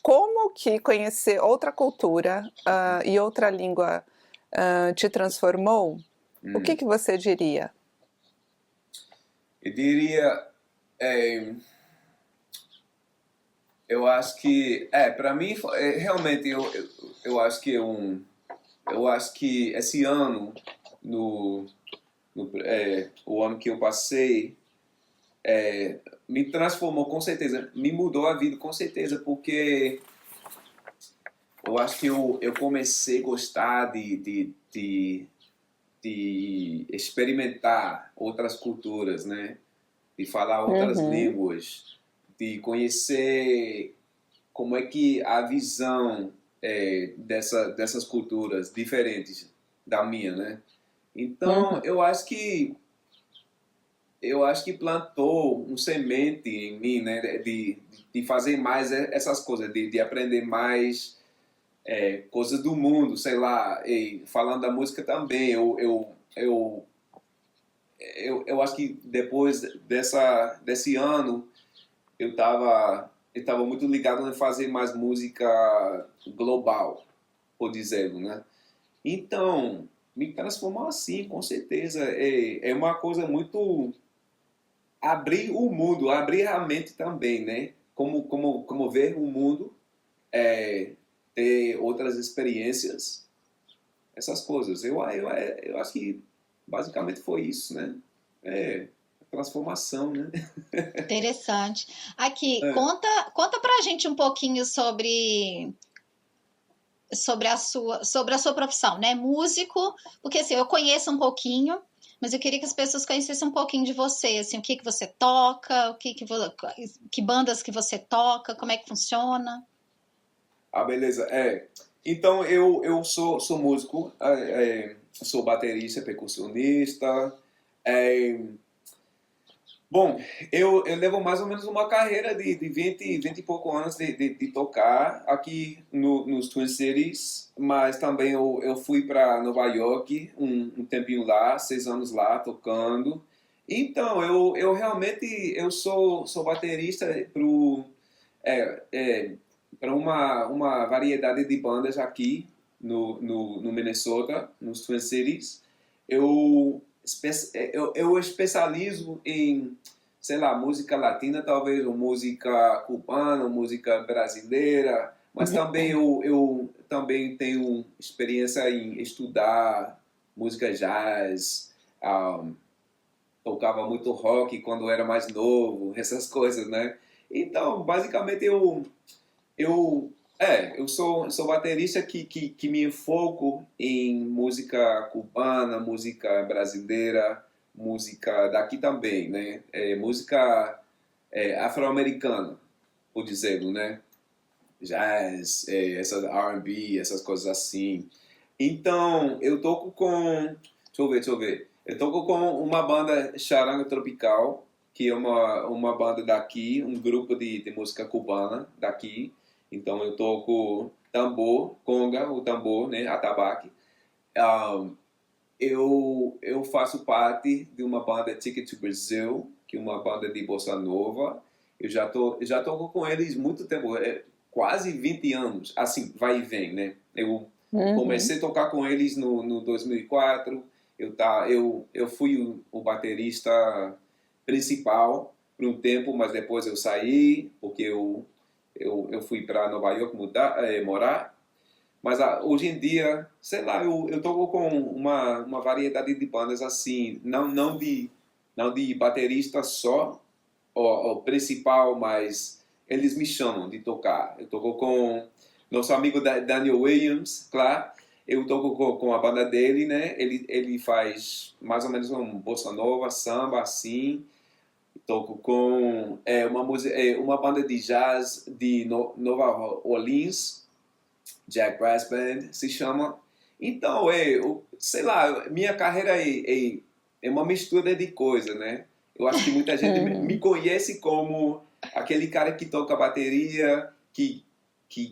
como que conhecer outra cultura e outra língua te transformou, o que você diria? Eu diria, eu acho que, para mim, realmente, eu acho que esse ano, o ano que eu passei, me transformou com certeza, me mudou a vida com certeza, porque eu acho que eu comecei a gostar de experimentar outras culturas, né? De falar outras línguas, de conhecer como é que a visão dessas culturas diferentes da minha, né? Então, eu acho que plantou um semente em mim, né? De fazer mais essas coisas, de aprender mais coisas do mundo, sei lá, e falando da música também, eu acho que depois desse ano eu estava muito ligado em fazer mais música global, por dizê-lo, né? Então, me transformou assim, com certeza. É uma coisa muito abrir o mundo, abrir a mente também, né? Como ver o mundo, ter outras experiências, essas coisas. Eu acho que basicamente foi isso, né? Transformação, né? Interessante. Aqui, conta pra gente um pouquinho sobre a sua profissão, né? Músico, porque assim, eu conheço um pouquinho, mas eu queria que as pessoas conhecessem um pouquinho de você, assim, o que você toca, que bandas que você toca, como é que funciona. Beleza. Então, eu sou músico, sou baterista, percussionista. Bom, eu levo mais ou menos uma carreira de 20 e pouco anos de tocar aqui nos Twin Cities, mas também eu fui para Nova York um tempinho lá, 6 anos lá tocando. Então, eu realmente sou baterista para uma variedade de bandas aqui no Minnesota, nos Twin Cities. Eu especializo em, sei lá, música latina, talvez, ou música cubana, ou música brasileira, mas também eu também tenho experiência em estudar música jazz, tocava muito rock quando era mais novo, essas coisas, né? Então, basicamente, eu sou baterista que me enfoco em música cubana, música brasileira, música daqui também, né? Música afro-americana, por dizê-lo, né? Jazz, essas R&B, essas coisas assim. Então, eu toco com... Deixa eu ver. Eu toco com uma banda Charanga Tropical, que é uma banda daqui, um grupo de música cubana daqui. Então eu toco tambor, conga, o tambor, né, atabaque. Eu faço parte de uma banda Ticket to Brazil, que é uma banda de bossa nova. Eu já toco com eles muito tempo, quase 20 anos, assim, vai e vem, né? Eu comecei a tocar com eles no 2004. Eu fui o baterista principal por um tempo, mas depois eu saí, porque eu fui para Nova York morar. Mas hoje em dia, sei lá, eu toco com uma variedade de bandas assim, não de baterista só, o principal, mas eles me chamam de tocar. Eu toco com nosso amigo Daniel Williams, claro. Eu toco com a banda dele, né? Ele faz mais ou menos um bossa nova, samba, assim. Toco com uma banda de jazz de Nova Orleans, Jack Brass Band se chama. Então, sei lá, minha carreira é uma mistura de coisas, né? Eu acho que muita gente me conhece como aquele cara que toca bateria, que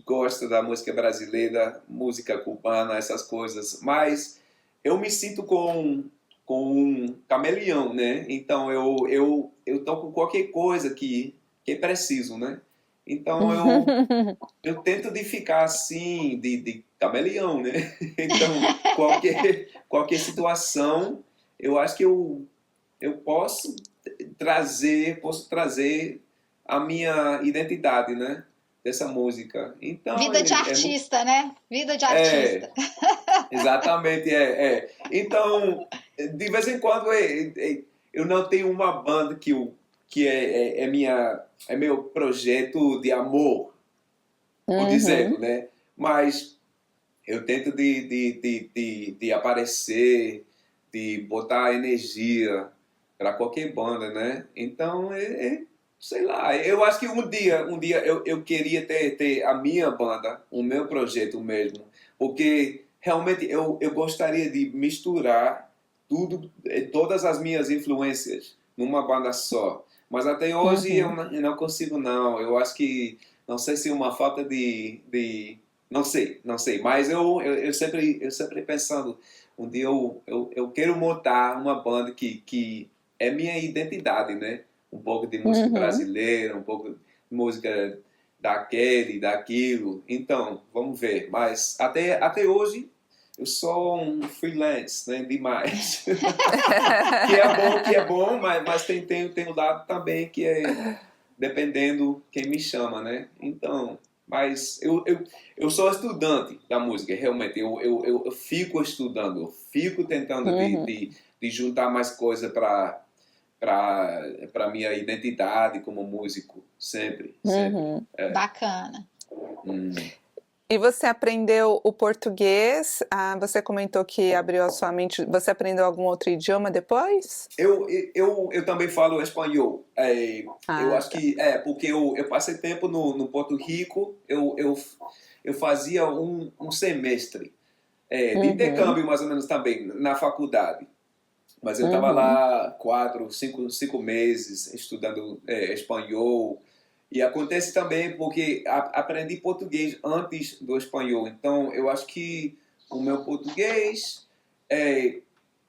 gosta da música brasileira, música cubana, essas coisas. Mas eu me sinto com um camaleão, né? Então eu toco qualquer coisa que é preciso, né? Então eu tento de ficar assim, de camaleão, né? Então qualquer situação, eu acho que eu posso trazer a minha identidade, né? Dessa música. Então, vida de artista, né? Vida de artista. Exatamente, Então, de vez em quando, eu não tenho uma banda que é meu projeto de amor, por dizer, né? Mas eu tento de aparecer, de botar energia para qualquer banda, né? Então, sei lá, eu acho que um dia eu queria ter a minha banda, o meu projeto mesmo, porque realmente eu gostaria de misturar todas as minhas influências numa banda só. Mas até hoje eu não consigo, não. Eu acho que, não sei se é uma falta não sei. Mas eu sempre pensando, um dia eu quero montar uma banda que é minha identidade, né? Um pouco de música brasileira, um pouco de música daquilo. Então, vamos ver. Mas até hoje eu sou um freelance, né? Demais. que é bom, mas tem o lado também que é dependendo quem me chama, né? Então, mas eu sou estudante da música, realmente. Eu fico estudando, eu fico tentando de juntar mais coisa para minha identidade como músico, sempre. Bacana. E você aprendeu o português? Você comentou que abriu a sua mente. Você aprendeu algum outro idioma depois? Eu também falo espanhol. Eu acho que porque eu passei tempo no Porto Rico. Eu fazia um semestre de intercâmbio, mais ou menos, também, na faculdade. Mas eu estava lá 4, 5 meses estudando espanhol. E acontece também porque aprendi português antes do espanhol. Então, eu acho que o meu português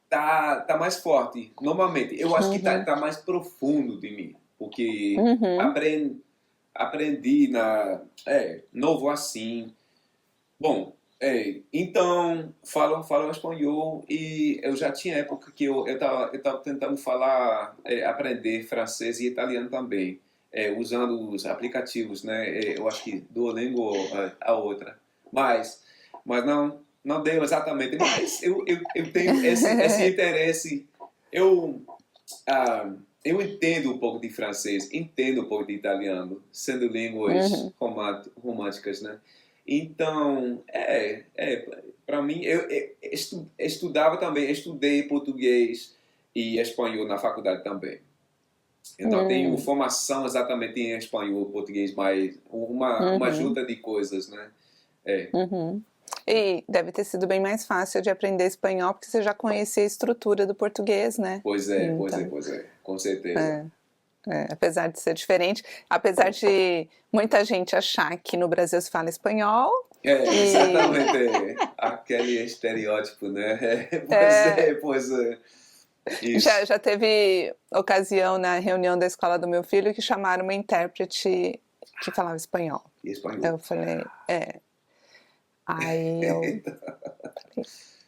tá mais forte, normalmente. Eu acho que tá mais profundo de mim. Porque aprendi novo assim. Bom, então, falo espanhol e eu já tinha época que eu tava tentando aprender francês e italiano também. Usando os aplicativos, né? Eu acho que Duolingo ou a outra. Mas não deu exatamente. Mas eu tenho esse interesse. Eu entendo um pouco de francês, entendo um pouco de italiano, sendo línguas românticas, né? Então, para mim, eu estudava também, estudei português e espanhol na faculdade também. Então, tenho formação exatamente em espanhol, português, mas uma junta de coisas, né? E deve ter sido bem mais fácil de aprender espanhol, porque você já conhecia a estrutura do português, né? Pois é, com certeza. Apesar de ser diferente, apesar de muita gente achar que no Brasil se fala espanhol. Exatamente, aquele estereótipo, né? Pois é. Já teve ocasião na reunião da escola do meu filho que chamaram uma intérprete que falava espanhol. Eu falei, Aí eu falei,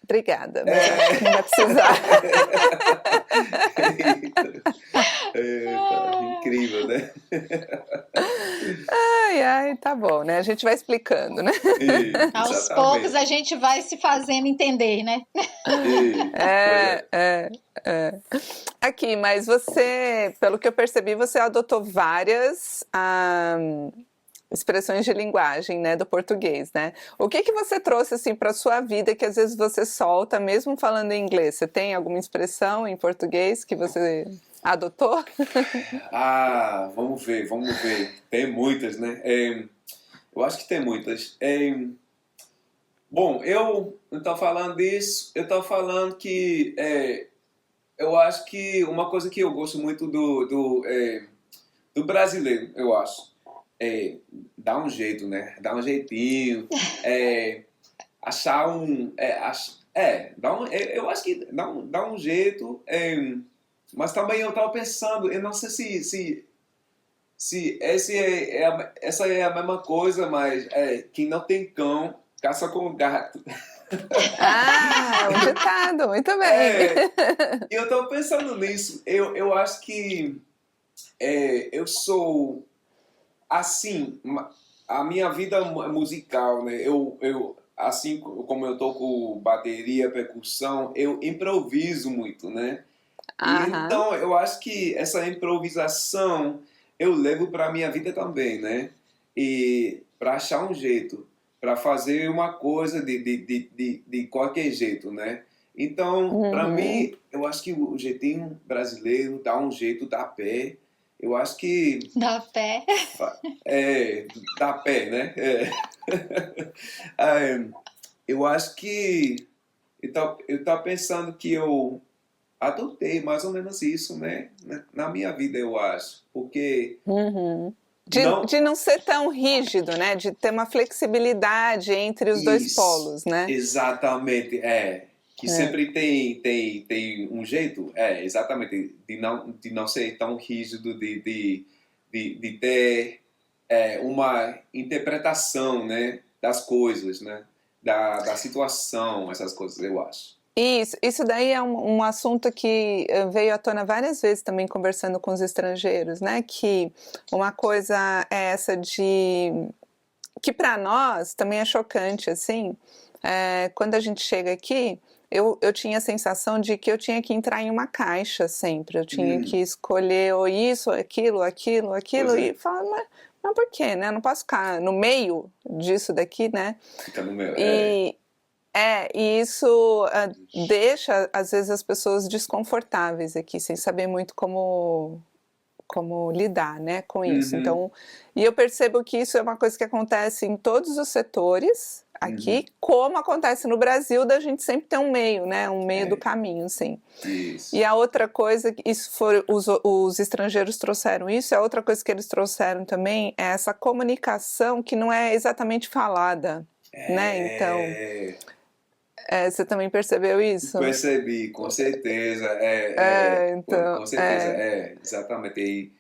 Obrigada, mas acho que não vai precisar. Incrível, né? Ai, tá bom, né? A gente vai explicando, né? Aos poucos a gente vai se fazendo entender, né? Aqui, mas você, pelo que eu percebi, você adotou várias expressões de linguagem, né, do português, né? O que você trouxe, assim, para sua vida que às vezes você solta, mesmo falando em inglês? Você tem alguma expressão em português que você adotou? Vamos ver. Tem muitas, né? Eu acho que tem muitas. Bom, eu estou falando disso, eu estou falando que eu acho que uma coisa que eu gosto muito do brasileiro, eu acho, dar um jeito, né? Dar um jeitinho, achar um... eu acho que dá um jeito, mas também eu estava pensando, eu não sei se essa é a mesma coisa, mas quem não tem cão, caça com gato. Um ditado, muito bem. Eu estou pensando nisso, eu acho que eu sou... Assim, a minha vida musical, né? Eu assim como eu toco bateria, percussão, eu improviso muito, né? E então eu acho que essa improvisação eu levo para a minha vida também, né? E para achar um jeito, para fazer uma coisa de qualquer jeito, né? Então, para mim, eu acho que o jeitinho brasileiro dá um jeito, dá pé. Eu acho que... Dá pé. Dá pé, né? Eu acho que... Eu tava pensando que eu adotei mais ou menos isso, né? Na minha vida, eu acho. Porque... De não ser tão rígido, né? De ter uma flexibilidade entre os dois polos, né? Exatamente, que sempre tem um jeito, exatamente, de não ser tão rígido, de ter uma interpretação, né, das coisas, né, da situação, essas coisas, eu acho. Isso daí é um assunto que veio à tona várias vezes também conversando com os estrangeiros, né, que uma coisa é essa que para nós também é chocante, assim, quando a gente chega aqui, eu tinha a sensação de que eu tinha que entrar em uma caixa sempre, eu tinha que escolher ou isso, aquilo, e falar, mas por quê, né? Eu não posso ficar no meio disso daqui, né? Fica no meio, e isso deixa, às vezes, as pessoas desconfortáveis aqui, sem saber muito como lidar, né, com isso. Então, e eu percebo que isso é uma coisa que acontece em todos os setores aqui, como acontece no Brasil, da gente sempre ter um meio, né, um meio do caminho, assim. Isso. E a outra coisa, os estrangeiros trouxeram isso, a outra coisa que eles trouxeram também é essa comunicação que não é exatamente falada, né, então... você também percebeu isso? Percebi, com certeza. Então, com certeza, exatamente.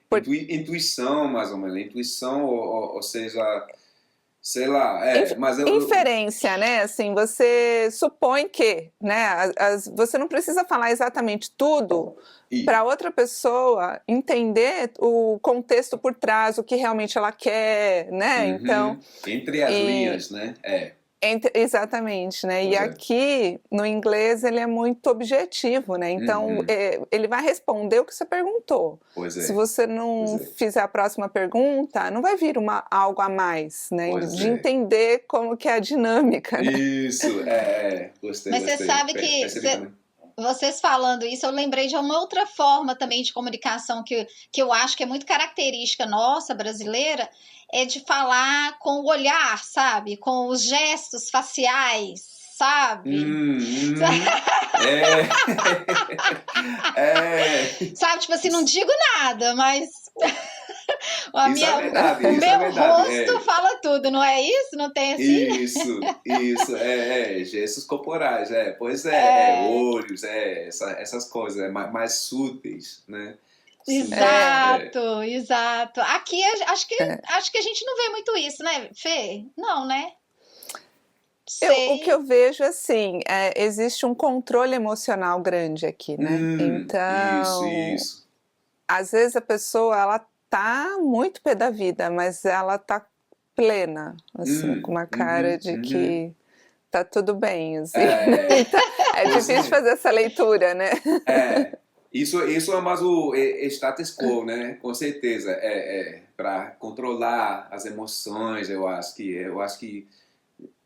Intuição, mais ou menos. Intuição, ou seja, sei lá. Mas inferência, né? Assim, você supõe que, né? Você não precisa falar exatamente tudo para outra pessoa entender o contexto por trás, o que realmente ela quer, né? Então, entre as linhas, né? Exatamente, né? E aqui, no inglês, ele é muito objetivo, né? Então, ele vai responder o que você perguntou. Se você não fizer a próxima pergunta, não vai vir algo a mais, né? De entender como que é a dinâmica, né? Isso, gostei. Mas você sabe que... Vocês falando isso, eu lembrei de uma outra forma também de comunicação que eu acho que é muito característica nossa, brasileira, é de falar com o olhar, sabe? Com os gestos faciais, sabe? Sabe, tipo assim, não digo nada, mas... o meu rosto fala tudo, não é isso? Não tem assim? Isso, gestos corporais, olhos, essas coisas, mais súteis, né? Exato. Aqui acho que a gente não vê muito isso, né, Fê? Não, né? O que eu vejo, assim, existe um controle emocional grande aqui, né? Então, isso. Às vezes a pessoa, ela tá muito pé da vida, mas ela tá plena, assim, com uma cara de que tá tudo bem, assim. Então, difícil fazer essa leitura, né? Isso é mais o status quo, né? Com certeza. Para controlar as emoções, eu acho que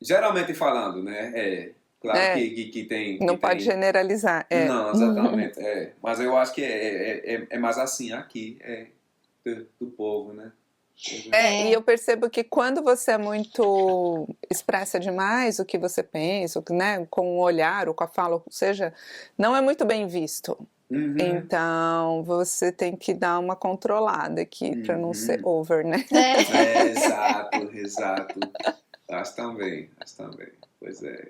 geralmente falando, né? Claro que tem... Não pode generalizar. Não, exatamente. Mas eu acho que é mais assim aqui, do povo, né? E eu percebo que quando você é muito expressa demais o que você pensa, né, com o olhar ou com a fala, ou seja, não é muito bem visto. Então você tem que dar uma controlada aqui para não ser over, né? Exato. Acho também. Pois é.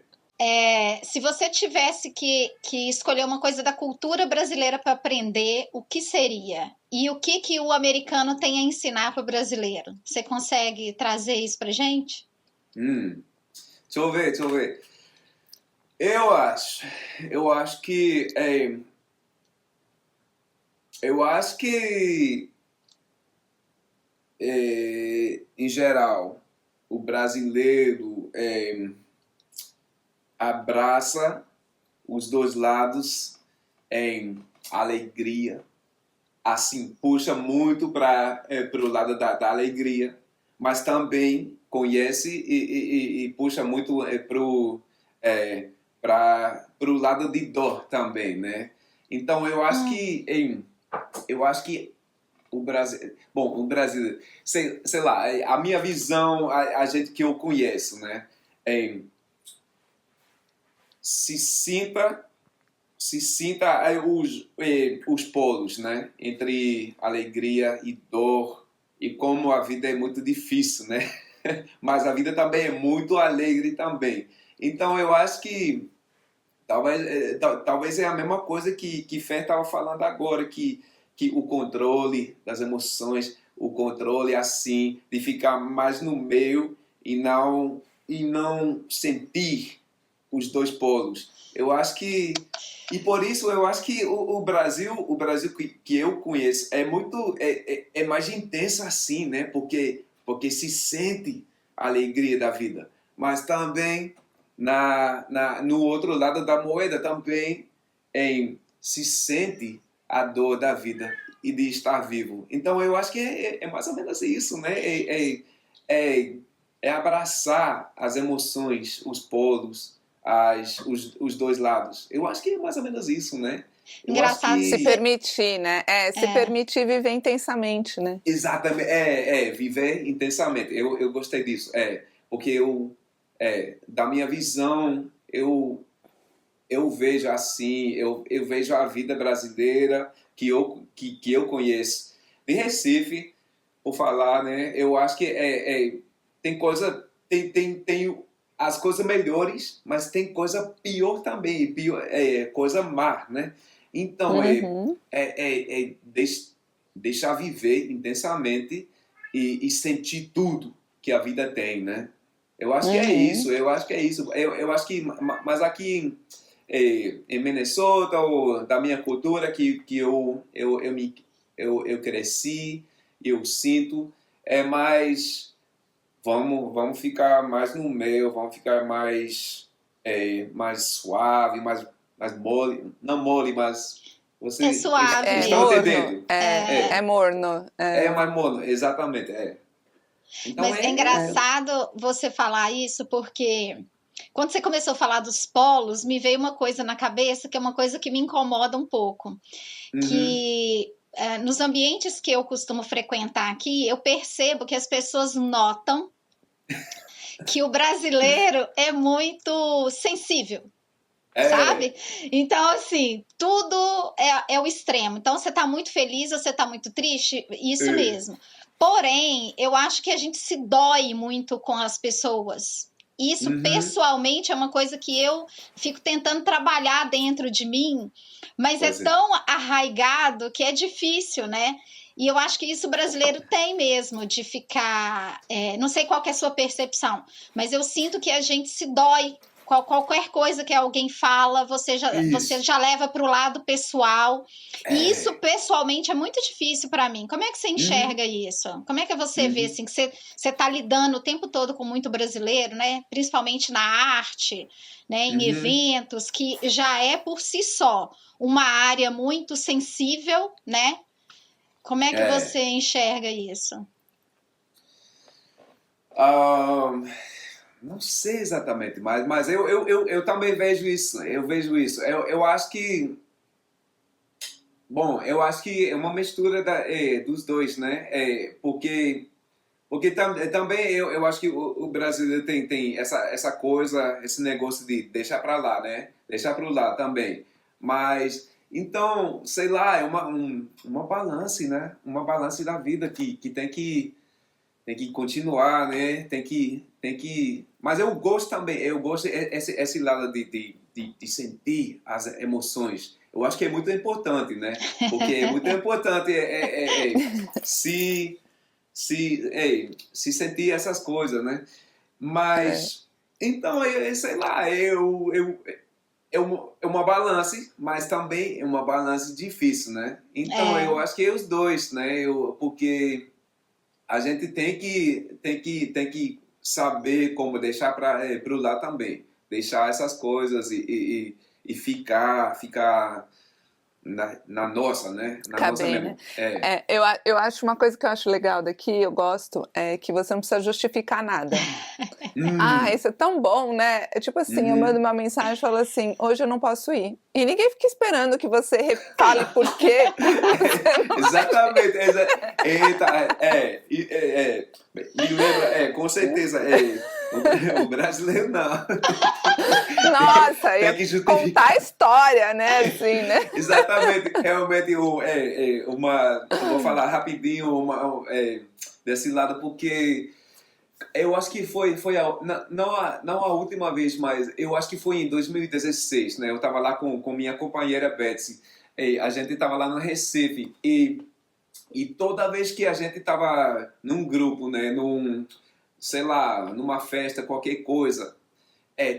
Se você tivesse que escolher uma coisa da cultura brasileira para aprender, o que seria? E o que o americano tem a ensinar para o brasileiro? Você consegue trazer isso para gente? Deixa eu ver. Eu acho que em geral o brasileiro abraça os dois lados em alegria, assim, puxa muito para o lado da alegria, mas também conhece e puxa muito para o lado de dor também, né? Então eu acho que o Brasil, sei lá, a minha visão, a gente que eu conheço, né? Se sinta os polos, né? Entre alegria e dor, e como a vida é muito difícil, né? Mas a vida também é muito alegre também. Então eu acho que talvez é a mesma coisa que Fé estava falando agora, que o controle das emoções, o controle assim, de ficar mais no meio e não sentir os dois polos. Eu acho que... E por isso eu acho que o Brasil que eu conheço é muito... É mais intenso assim, né? Porque se sente a alegria da vida. Mas também, no outro lado da moeda, também se sente a dor da vida e de estar vivo. Então eu acho que é mais ou menos isso, né? É abraçar as emoções, os polos, os dois lados. Eu acho que é mais ou menos isso, né? Engraçado. Se permitir, né? Se permitir viver intensamente, né? Exatamente. Viver intensamente. Eu gostei disso. Porque da minha visão, eu vejo assim, eu vejo a vida brasileira que eu conheço. De Recife, por falar, né? Eu acho que tem coisa... Tem as coisas melhores, mas tem coisa pior também, coisa má, né? Então, deixar viver intensamente e sentir tudo que a vida tem, né? Eu acho que é isso, eu acho que, mas aqui em Minnesota, ou da minha cultura que eu cresci, eu sinto, é mais... Vamos ficar mais no meio, vamos ficar mais suave, mais mole. Não mole, mas... É suave. Estão entendendo? É morno. É mais morno, exatamente. Então, mas é engraçado você falar isso, porque quando você começou a falar dos polos, me veio uma coisa na cabeça, que é uma coisa que me incomoda um pouco. Que... nos ambientes que eu costumo frequentar aqui, eu percebo que as pessoas notam que o brasileiro é muito sensível, sabe? Então, assim, tudo é o extremo. Então, você tá muito feliz ou você tá muito triste? Isso mesmo. Porém, eu acho que a gente se dói muito com as pessoas. Isso, pessoalmente, é uma coisa que eu fico tentando trabalhar dentro de mim, mas é tão arraigado que é difícil, né? E eu acho que isso o brasileiro tem mesmo, de ficar... não sei qual que é a sua percepção, mas eu sinto que a gente se dói. Qualquer coisa que alguém fala, você já leva para o lado pessoal. E isso, pessoalmente, é muito difícil para mim. Como é que você enxerga isso? Como é que você vê, assim, que você está lidando o tempo todo com muito brasileiro, né? Principalmente na arte, né? Em eventos, que já é, por si só, uma área muito sensível, né? Como é que você enxerga isso? Não sei exatamente, mas eu também vejo isso. Eu acho que... Bom, eu acho que é uma mistura dos dois, né? Porque também eu acho que o brasileiro tem essa coisa, esse negócio de deixar para lá, né? Deixar para lá também. Mas, então, sei lá, é uma balance, né? Uma balance da vida que tem que continuar, né? Tem que... Mas eu gosto também, esse lado de sentir as emoções. Eu acho que é muito importante, né? Porque é muito importante se sentir essas coisas, né? Mas, então, sei lá, é uma balance, mas também é uma balance difícil, né? Então, eu acho que é os dois, né? Porque a gente tem que saber como deixar para o lado também. Deixar essas coisas e ficar na nossa, né? Na nossa mesmo. Né? Eu acho uma coisa que eu acho legal daqui, eu gosto, é que você não precisa justificar nada. Isso é tão bom, né? É tipo assim, eu mando uma mensagem e falo assim, hoje eu não posso ir. E ninguém fica esperando que você fale por quê. Exatamente. Me lembra, com certeza, o brasileiro não. Nossa, tem que contar a história, né? Assim, né? Exatamente. Realmente, eu vou falar rapidinho desse lado, porque eu acho que foi não a última vez, mas eu acho que foi em 2016, né? Eu estava lá com minha companheira Betsy, a gente estava lá no Recife, e toda vez que a gente estava num grupo, né? Sei lá, numa festa, qualquer coisa,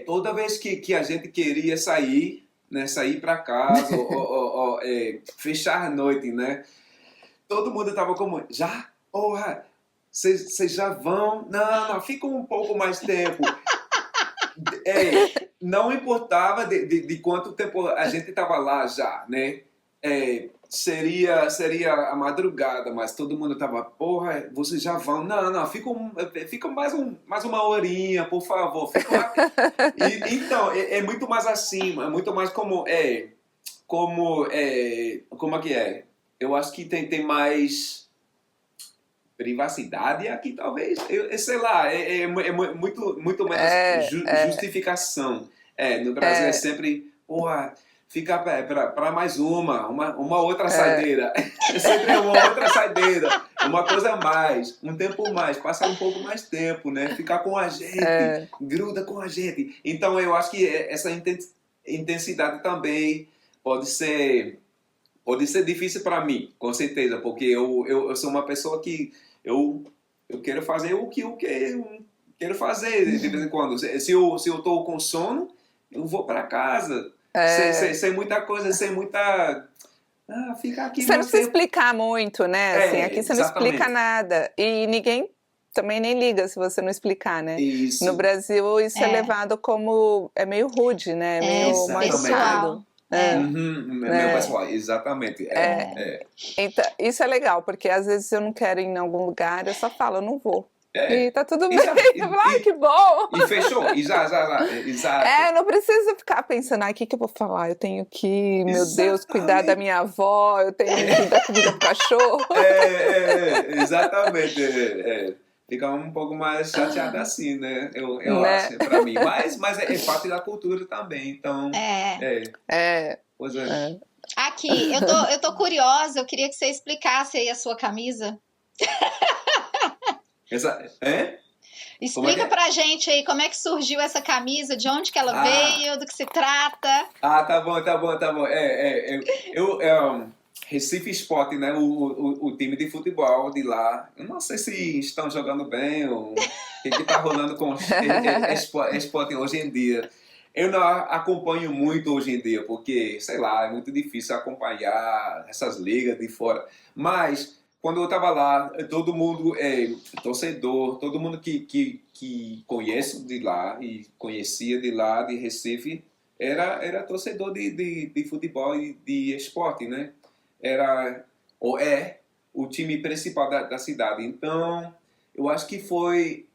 toda vez que a gente queria sair, né? Sair para casa, ou fechar a noite, né? Todo mundo estava como, já? Porra! Vocês já vão? Não, fica um pouco mais tempo. Não importava de quanto tempo a gente estava lá já, né? Seria a madrugada, mas todo mundo estava, porra, vocês já vão? Não, fica mais uma horinha, por favor. Então, é muito mais assim, é muito mais como é que é? Eu acho que tem mais privacidade aqui, talvez, sei lá, muito mais justificação. No Brasil é sempre, porra, fica para mais uma outra saideira. É sempre uma outra saideira, uma coisa a mais, um tempo mais, passar um pouco mais tempo, né? Ficar com a gente, gruda com a gente. Então eu acho que essa intensidade também pode ser difícil para mim, com certeza, porque eu sou uma pessoa que eu quero fazer o que eu quero fazer de vez em quando. Se eu estou com sono, eu vou para casa. Sem muita coisa, sem muita... fica aqui. Você não precisa explicar muito, né? Assim, aqui você exatamente. não explica nada. E ninguém também nem liga se você não explicar, né? Isso. No Brasil, isso é levado como... É meio rude, né? Meio mal educado. Meu pessoal, exatamente. Então, isso é legal, porque às vezes eu não quero ir em algum lugar, eu só falo, eu não vou. E tá tudo bem. Que bom! E fechou, e já, exato. Eu não preciso ficar pensando, o que eu vou falar? Eu tenho que, meu Deus, cuidar da minha avó, eu tenho que dar comida pro cachorro. Exatamente. Fica um pouco mais chateada assim, né? Eu acho, pra mim. Mas é parte da cultura também, então... Pois é. Aqui, eu tô curiosa, eu queria que você explicasse aí a sua camisa. Explica pra gente aí como é que surgiu essa camisa, de onde que ela veio, do que se trata. Tá bom. Recife Sport, né? O time de futebol de lá. Eu não sei se estão jogando bem ou o que está rolando com o esporte hoje em dia. Eu não acompanho muito hoje em dia, porque, sei lá, é muito difícil acompanhar essas ligas de fora. Mas, quando eu estava lá, todo mundo é torcedor, todo mundo que conheço de lá e conhecia de lá, de Recife, era torcedor de futebol e de esporte, né? Era, ou é, o time principal da cidade. Então, eu acho que foi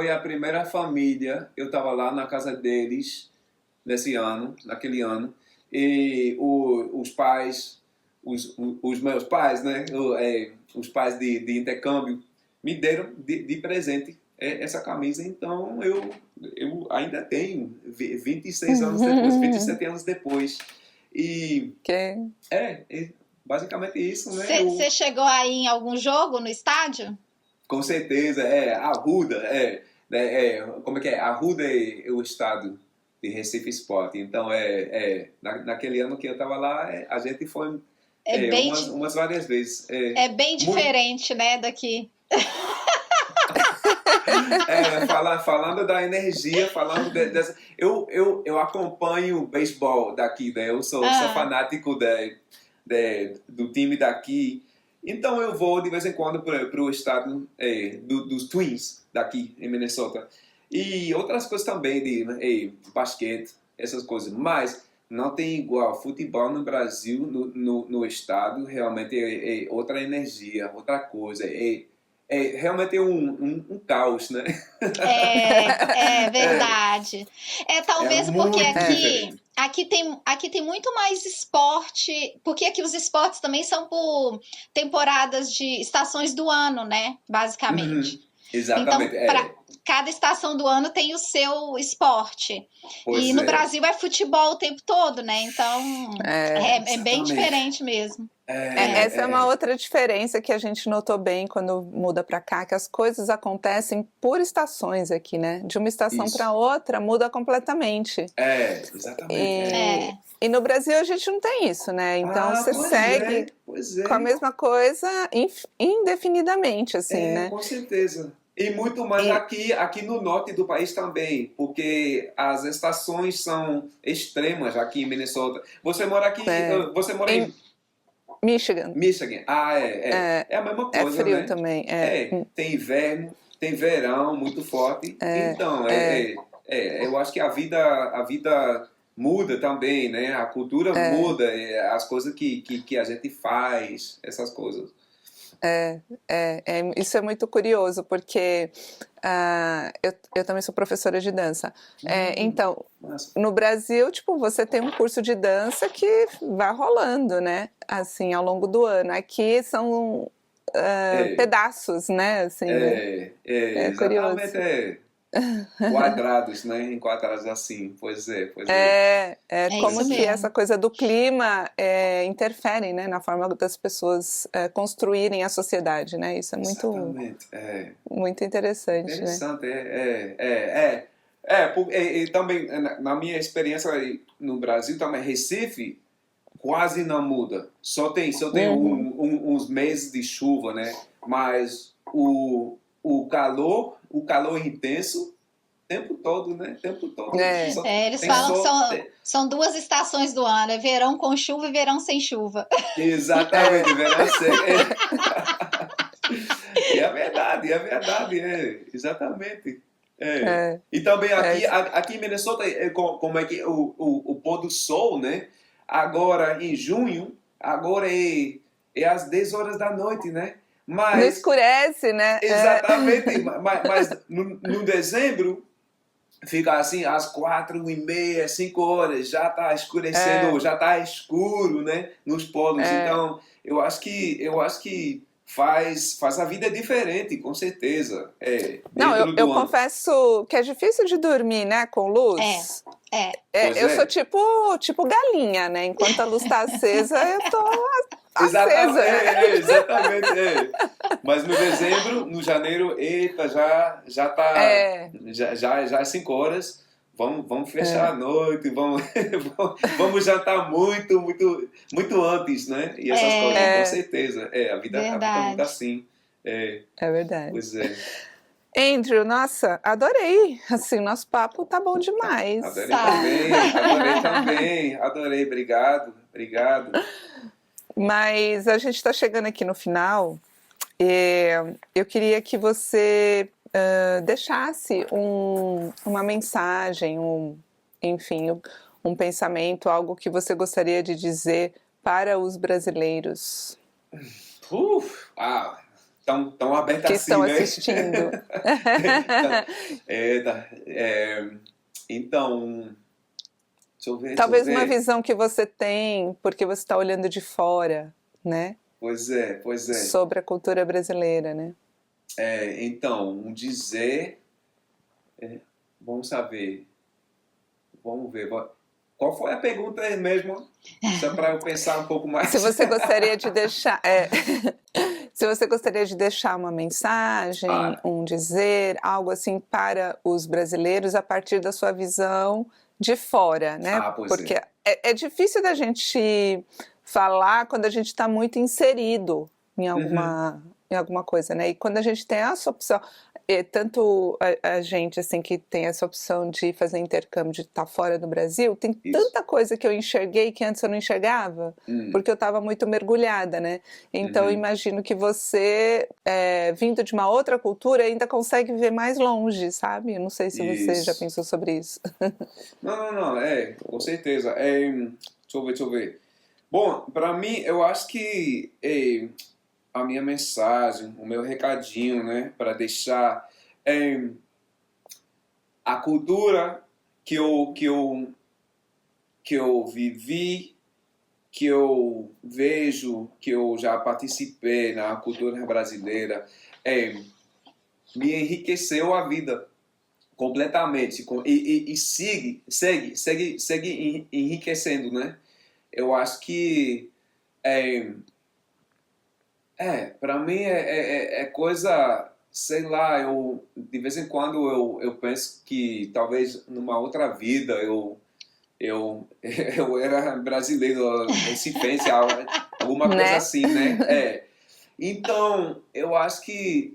a primeira família. Eu estava lá na casa deles naquele ano, e os pais, os meus pais, né, os pais de intercâmbio, me deram de presente essa camisa. Então eu ainda tenho 26 anos depois, 27 anos depois. E basicamente isso, né? Você chegou aí em algum jogo no estádio? Com certeza, Arruda, como é que é? Arruda é o estado de Recife Sport. Então, naquele ano que eu estava lá, a gente foi umas várias vezes. É bem diferente, né, daqui. Falando da energia, falando dessa... Eu acompanho o beisebol daqui, né? Eu sou fanático do time daqui. Então eu vou de vez em quando para o estado dos Twins daqui em Minnesota. E outras coisas também de basquete, essas coisas. Mas não tem igual. Futebol no Brasil, no estado, realmente é outra energia, outra coisa. Realmente um caos, né? É verdade. Talvez porque aqui tem muito mais esporte, porque aqui os esportes também são por temporadas de estações do ano, né? Basicamente. Exatamente. Então, cada estação do ano tem o seu esporte. E no Brasil é futebol o tempo todo, né? Então, é bem diferente mesmo. Essa é uma outra diferença que a gente notou bem quando muda para cá, que as coisas acontecem por estações aqui, né? De uma estação para outra muda completamente. Exatamente. E no Brasil a gente não tem isso, né? Então você segue com a mesma coisa indefinidamente, assim, né? Com certeza. E muito mais aqui no norte do país também, porque as estações são extremas aqui em Minnesota. Você mora aqui, você mora em Michigan. É a mesma coisa, é frio, né? Também. Tem inverno, tem verão muito forte. Então, eu acho que a vida muda também, né? A cultura muda, as coisas que a gente faz, essas coisas. Isso é muito curioso, porque eu também sou professora de dança. Então, no Brasil, tipo, você tem um curso de dança que vai rolando, né? Assim, ao longo do ano. Aqui são pedaços, né? Assim, exatamente, curioso. Quadrados, né? Enquadrados assim, pois é. Como que essa coisa do clima interfere, né, na forma das pessoas construírem a sociedade, né? Isso é muito interessante. Interessante, E também, na minha experiência no Brasil, também Recife quase não muda. Só tem uns meses de chuva, né? Mas o calor intenso o tempo todo, né? O tempo todo. Eles falam que são duas estações do ano, é verão com chuva e verão sem chuva. Exatamente, verão sem... É verdade, exatamente. E também aqui em Minnesota, como é que o pôr do sol, né? Agora, em junho, é às 10 horas da noite, né? Mas, não escurece, né? Exatamente, mas no dezembro fica assim, às 4h30, 5 horas, já está escurecendo, já está escuro, né? Nos polos. Então, eu acho que faz a vida diferente, com certeza. Não, eu confesso que é difícil de dormir, né, com luz. Eu sou tipo galinha, né? Enquanto a luz está acesa, eu tô acesa. Exatamente. Mas no dezembro, no janeiro, eita, já tá. Já é 5 horas. vamos fechar a noite, vamos jantar muito, muito, muito antes, né? E essas coisas, com certeza. A vida é muito assim. É verdade. Pois é. Andrew, nossa, adorei. Assim, nosso papo tá bom demais. Adorei também. Adorei, obrigado. Mas a gente está chegando aqui no final. Eu queria que você deixasse uma mensagem, enfim, um pensamento, algo que você gostaria de dizer para os brasileiros. Tão aberta que assim, estão né? assistindo. Então, deixa eu ver. Talvez uma visão que você tem, porque você está olhando de fora, né? Pois é. Sobre a cultura brasileira, né? Então, um dizer... vamos saber. Vamos ver. Qual foi a pergunta mesmo? Só para eu pensar um pouco mais. Se você gostaria de deixar... Se você gostaria de deixar uma mensagem, um dizer, algo assim para os brasileiros a partir da sua visão de fora, né? Porque é difícil da gente falar quando a gente está muito inserido em alguma coisa, né? E quando a gente tem essa opção, tanto a gente assim que tem essa opção de fazer intercâmbio, de estar fora do Brasil, tem tanta coisa que eu enxerguei que antes eu não enxergava, porque eu estava muito mergulhada, né? Então eu imagino que você, vindo de uma outra cultura, ainda consegue ver mais longe, sabe? Eu não sei se você já pensou sobre isso. Não, com certeza. Deixa eu ver. Bom, para mim, eu acho que a minha mensagem, o meu recadinho, né, para deixar a cultura que eu vivi, que eu vejo, que eu já participei na cultura brasileira, me enriqueceu a vida completamente e segue enriquecendo, né? Eu acho que para mim é coisa, sei lá, de vez em quando eu penso que talvez numa outra vida eu era brasileiro, recifense, alguma coisa assim, né? Então, eu acho que,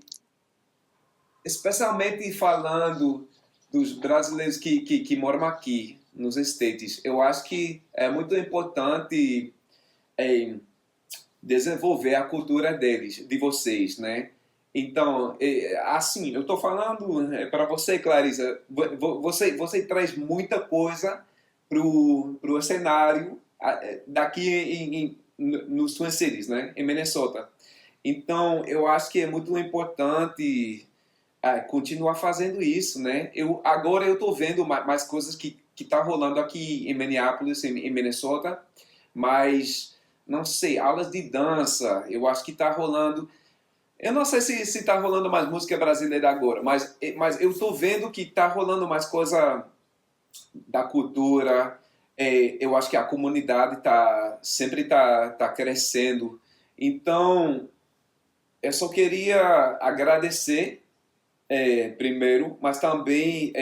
especialmente falando dos brasileiros que moram aqui, nos States, eu acho que é muito importante desenvolver a cultura deles, de vocês, né? Então, assim, eu estou falando para você, Clarissa, você traz muita coisa pro cenário daqui nos Twin Cities, né? Em Minnesota. Então, eu acho que é muito importante continuar fazendo isso, né? Agora eu estou vendo mais coisas que tá rolando aqui em Minneapolis, em Minnesota, mas, não sei, aulas de dança, eu acho que está rolando. Eu não sei se está rolando mais música brasileira agora, mas eu estou vendo que está rolando mais coisa da cultura. Eu acho que a comunidade sempre está crescendo. Então, eu só queria agradecer primeiro, mas também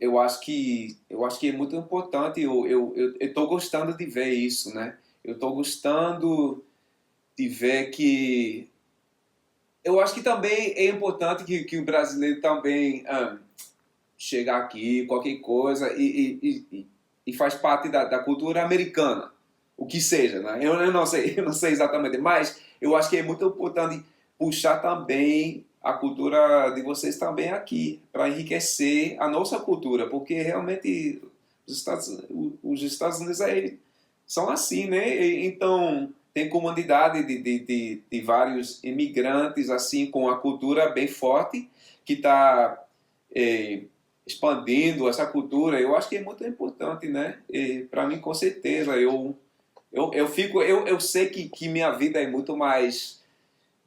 eu acho que é muito importante. Eu estou gostando de ver isso, né? Eu estou gostando de ver que eu acho que também é importante que o brasileiro também chegar aqui, qualquer coisa, e faz parte da cultura americana, o que seja, né? Eu não sei exatamente, mas eu acho que é muito importante puxar também a cultura de vocês também aqui, para enriquecer a nossa cultura, porque realmente os Estados Unidos aí são assim, né? Então, tem comunidade de vários imigrantes, assim, com a cultura bem forte, que está expandindo essa cultura. Eu acho que é muito importante, né? Para mim, com certeza, eu sei que minha vida é muito mais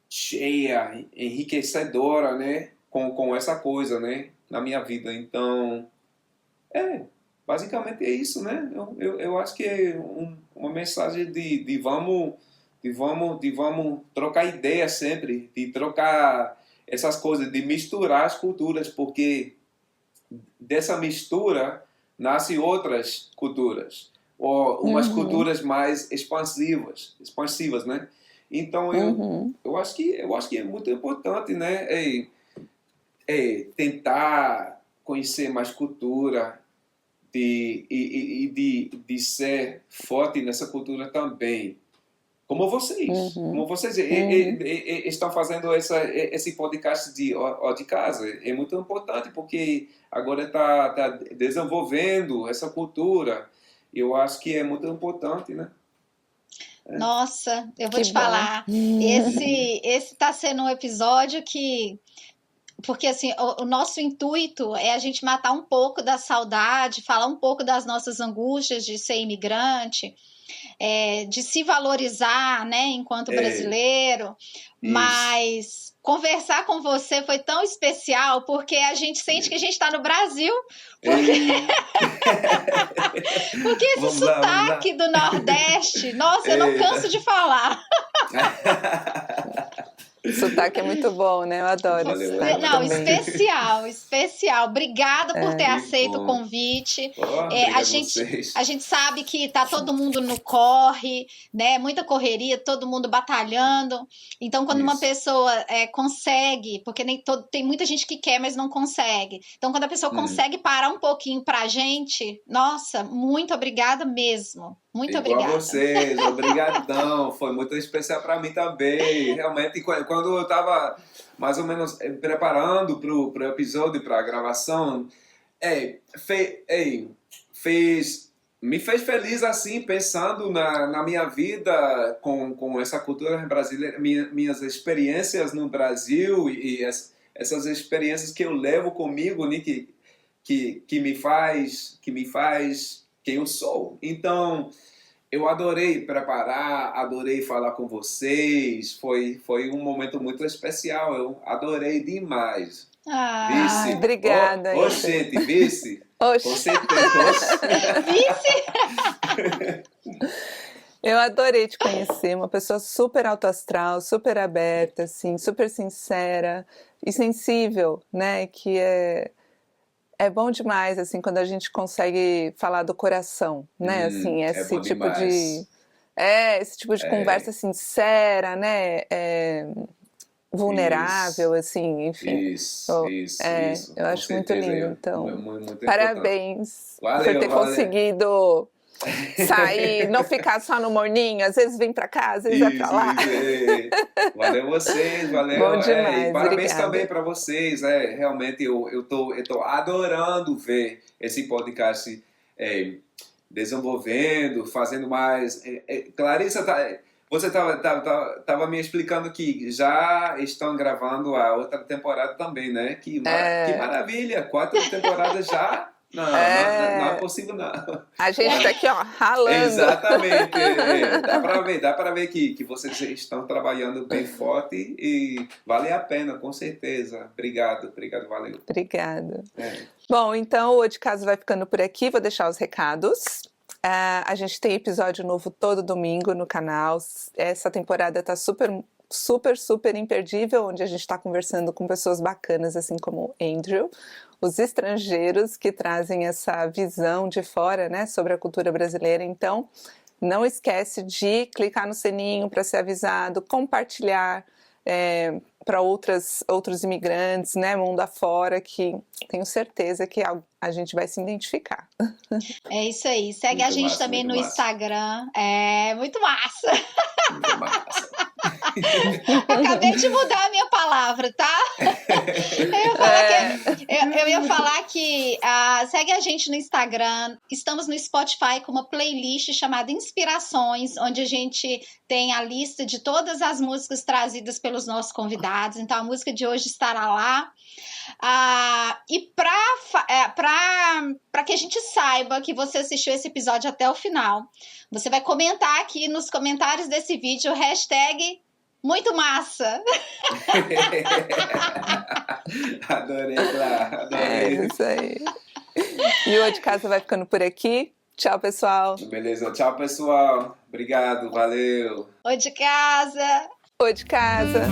cheia, enriquecedora, né? Com essa coisa, né? Na minha vida. Então, basicamente é isso, né? Eu acho que é uma mensagem de vamos trocar ideia sempre, de trocar essas coisas, de misturar as culturas, porque dessa mistura nascem outras culturas, ou umas culturas mais expansivas, né? Então eu acho que é muito importante, né? Tentar conhecer mais cultura de ser forte nessa cultura também. Como vocês estão fazendo esse podcast de casa. É muito importante porque agora está desenvolvendo essa cultura. Eu acho que é muito importante, né? Nossa, eu vou te falar. Esse está sendo um episódio que... Porque, assim, o nosso intuito é a gente matar um pouco da saudade, falar um pouco das nossas angústias de ser imigrante, de se valorizar, né, enquanto brasileiro. Mas conversar com você foi tão especial porque a gente sente que a gente está no Brasil. Porque esse sotaque do Nordeste, nossa, eu não canso de falar. O sotaque é muito bom, né? Eu adoro. Valeu, não, especial. Obrigada por ter aceito o convite. A gente sabe que tá todo mundo no corre, né? Muita correria, todo mundo batalhando. Então, quando uma pessoa consegue, porque tem muita gente que quer, mas não consegue. Então, quando a pessoa consegue parar um pouquinho pra gente, nossa, muito obrigada mesmo. Muito obrigada. Igual a vocês, obrigadão. Foi muito especial para mim também. Realmente, quando eu estava mais ou menos preparando para o episódio, para a gravação, me fez feliz assim, pensando na minha vida com essa cultura brasileira, minhas experiências no Brasil e essas experiências que eu levo comigo, né, que me faz quem eu sou. Então, eu adorei preparar, adorei falar com vocês, foi um momento muito especial, eu adorei demais. Vice. Obrigada. Gente, Vice. Você Vice? Eu adorei te conhecer, uma pessoa super alto astral, super aberta, assim, super sincera e sensível, né, que é bom demais, assim, quando a gente consegue falar do coração, né, assim, esse tipo de conversa sincera, né, vulnerável, assim, enfim. Isso. Eu acho muito lindo, então, muito parabéns por ter conseguido sair, não ficar só no morninho, às vezes vem pra cá, às vezes vai pra lá. Valeu vocês, valeu. Bom demais, parabéns obrigada. Também para vocês, realmente eu tô adorando ver esse podcast desenvolvendo, fazendo mais. Clarissa, você tava me explicando que já estão gravando a outra temporada também, né? Que maravilha, 4 temporadas já. Não é possível, não. A gente tá aqui, ó, ralando. Exatamente. Dá pra ver que vocês estão trabalhando bem forte e vale a pena, com certeza. Obrigado, valeu. Obrigada. Bom, então o De Casa vai ficando por aqui, vou deixar os recados. A gente tem episódio novo todo domingo no canal. Essa temporada tá super imperdível, onde a gente está conversando com pessoas bacanas, assim como o Andrew, os estrangeiros que trazem essa visão de fora, né, sobre a cultura brasileira. Então, não esquece de clicar no sininho para ser avisado, compartilhar para outros imigrantes, né, mundo afora, que tenho certeza que a gente vai se identificar. É isso aí. Segue muito a gente massa, também no Instagram. Muito massa. Muito massa. Acabei de mudar a minha palavra, tá? Eu ia falar que segue a gente no Instagram. Estamos no Spotify com uma playlist chamada Inspirações, onde a gente tem a lista de todas as músicas trazidas pelos nossos convidados. Então a música de hoje estará lá. E para que a gente saiba que você assistiu esse episódio até o final, você vai comentar aqui nos comentários desse vídeo hashtag muito massa. Adorei, Clara. Adorei. Isso aí. E o De Casa vai ficando por aqui. Tchau, pessoal. Beleza, tchau, pessoal. Obrigado, valeu. O De Casa. O De Casa.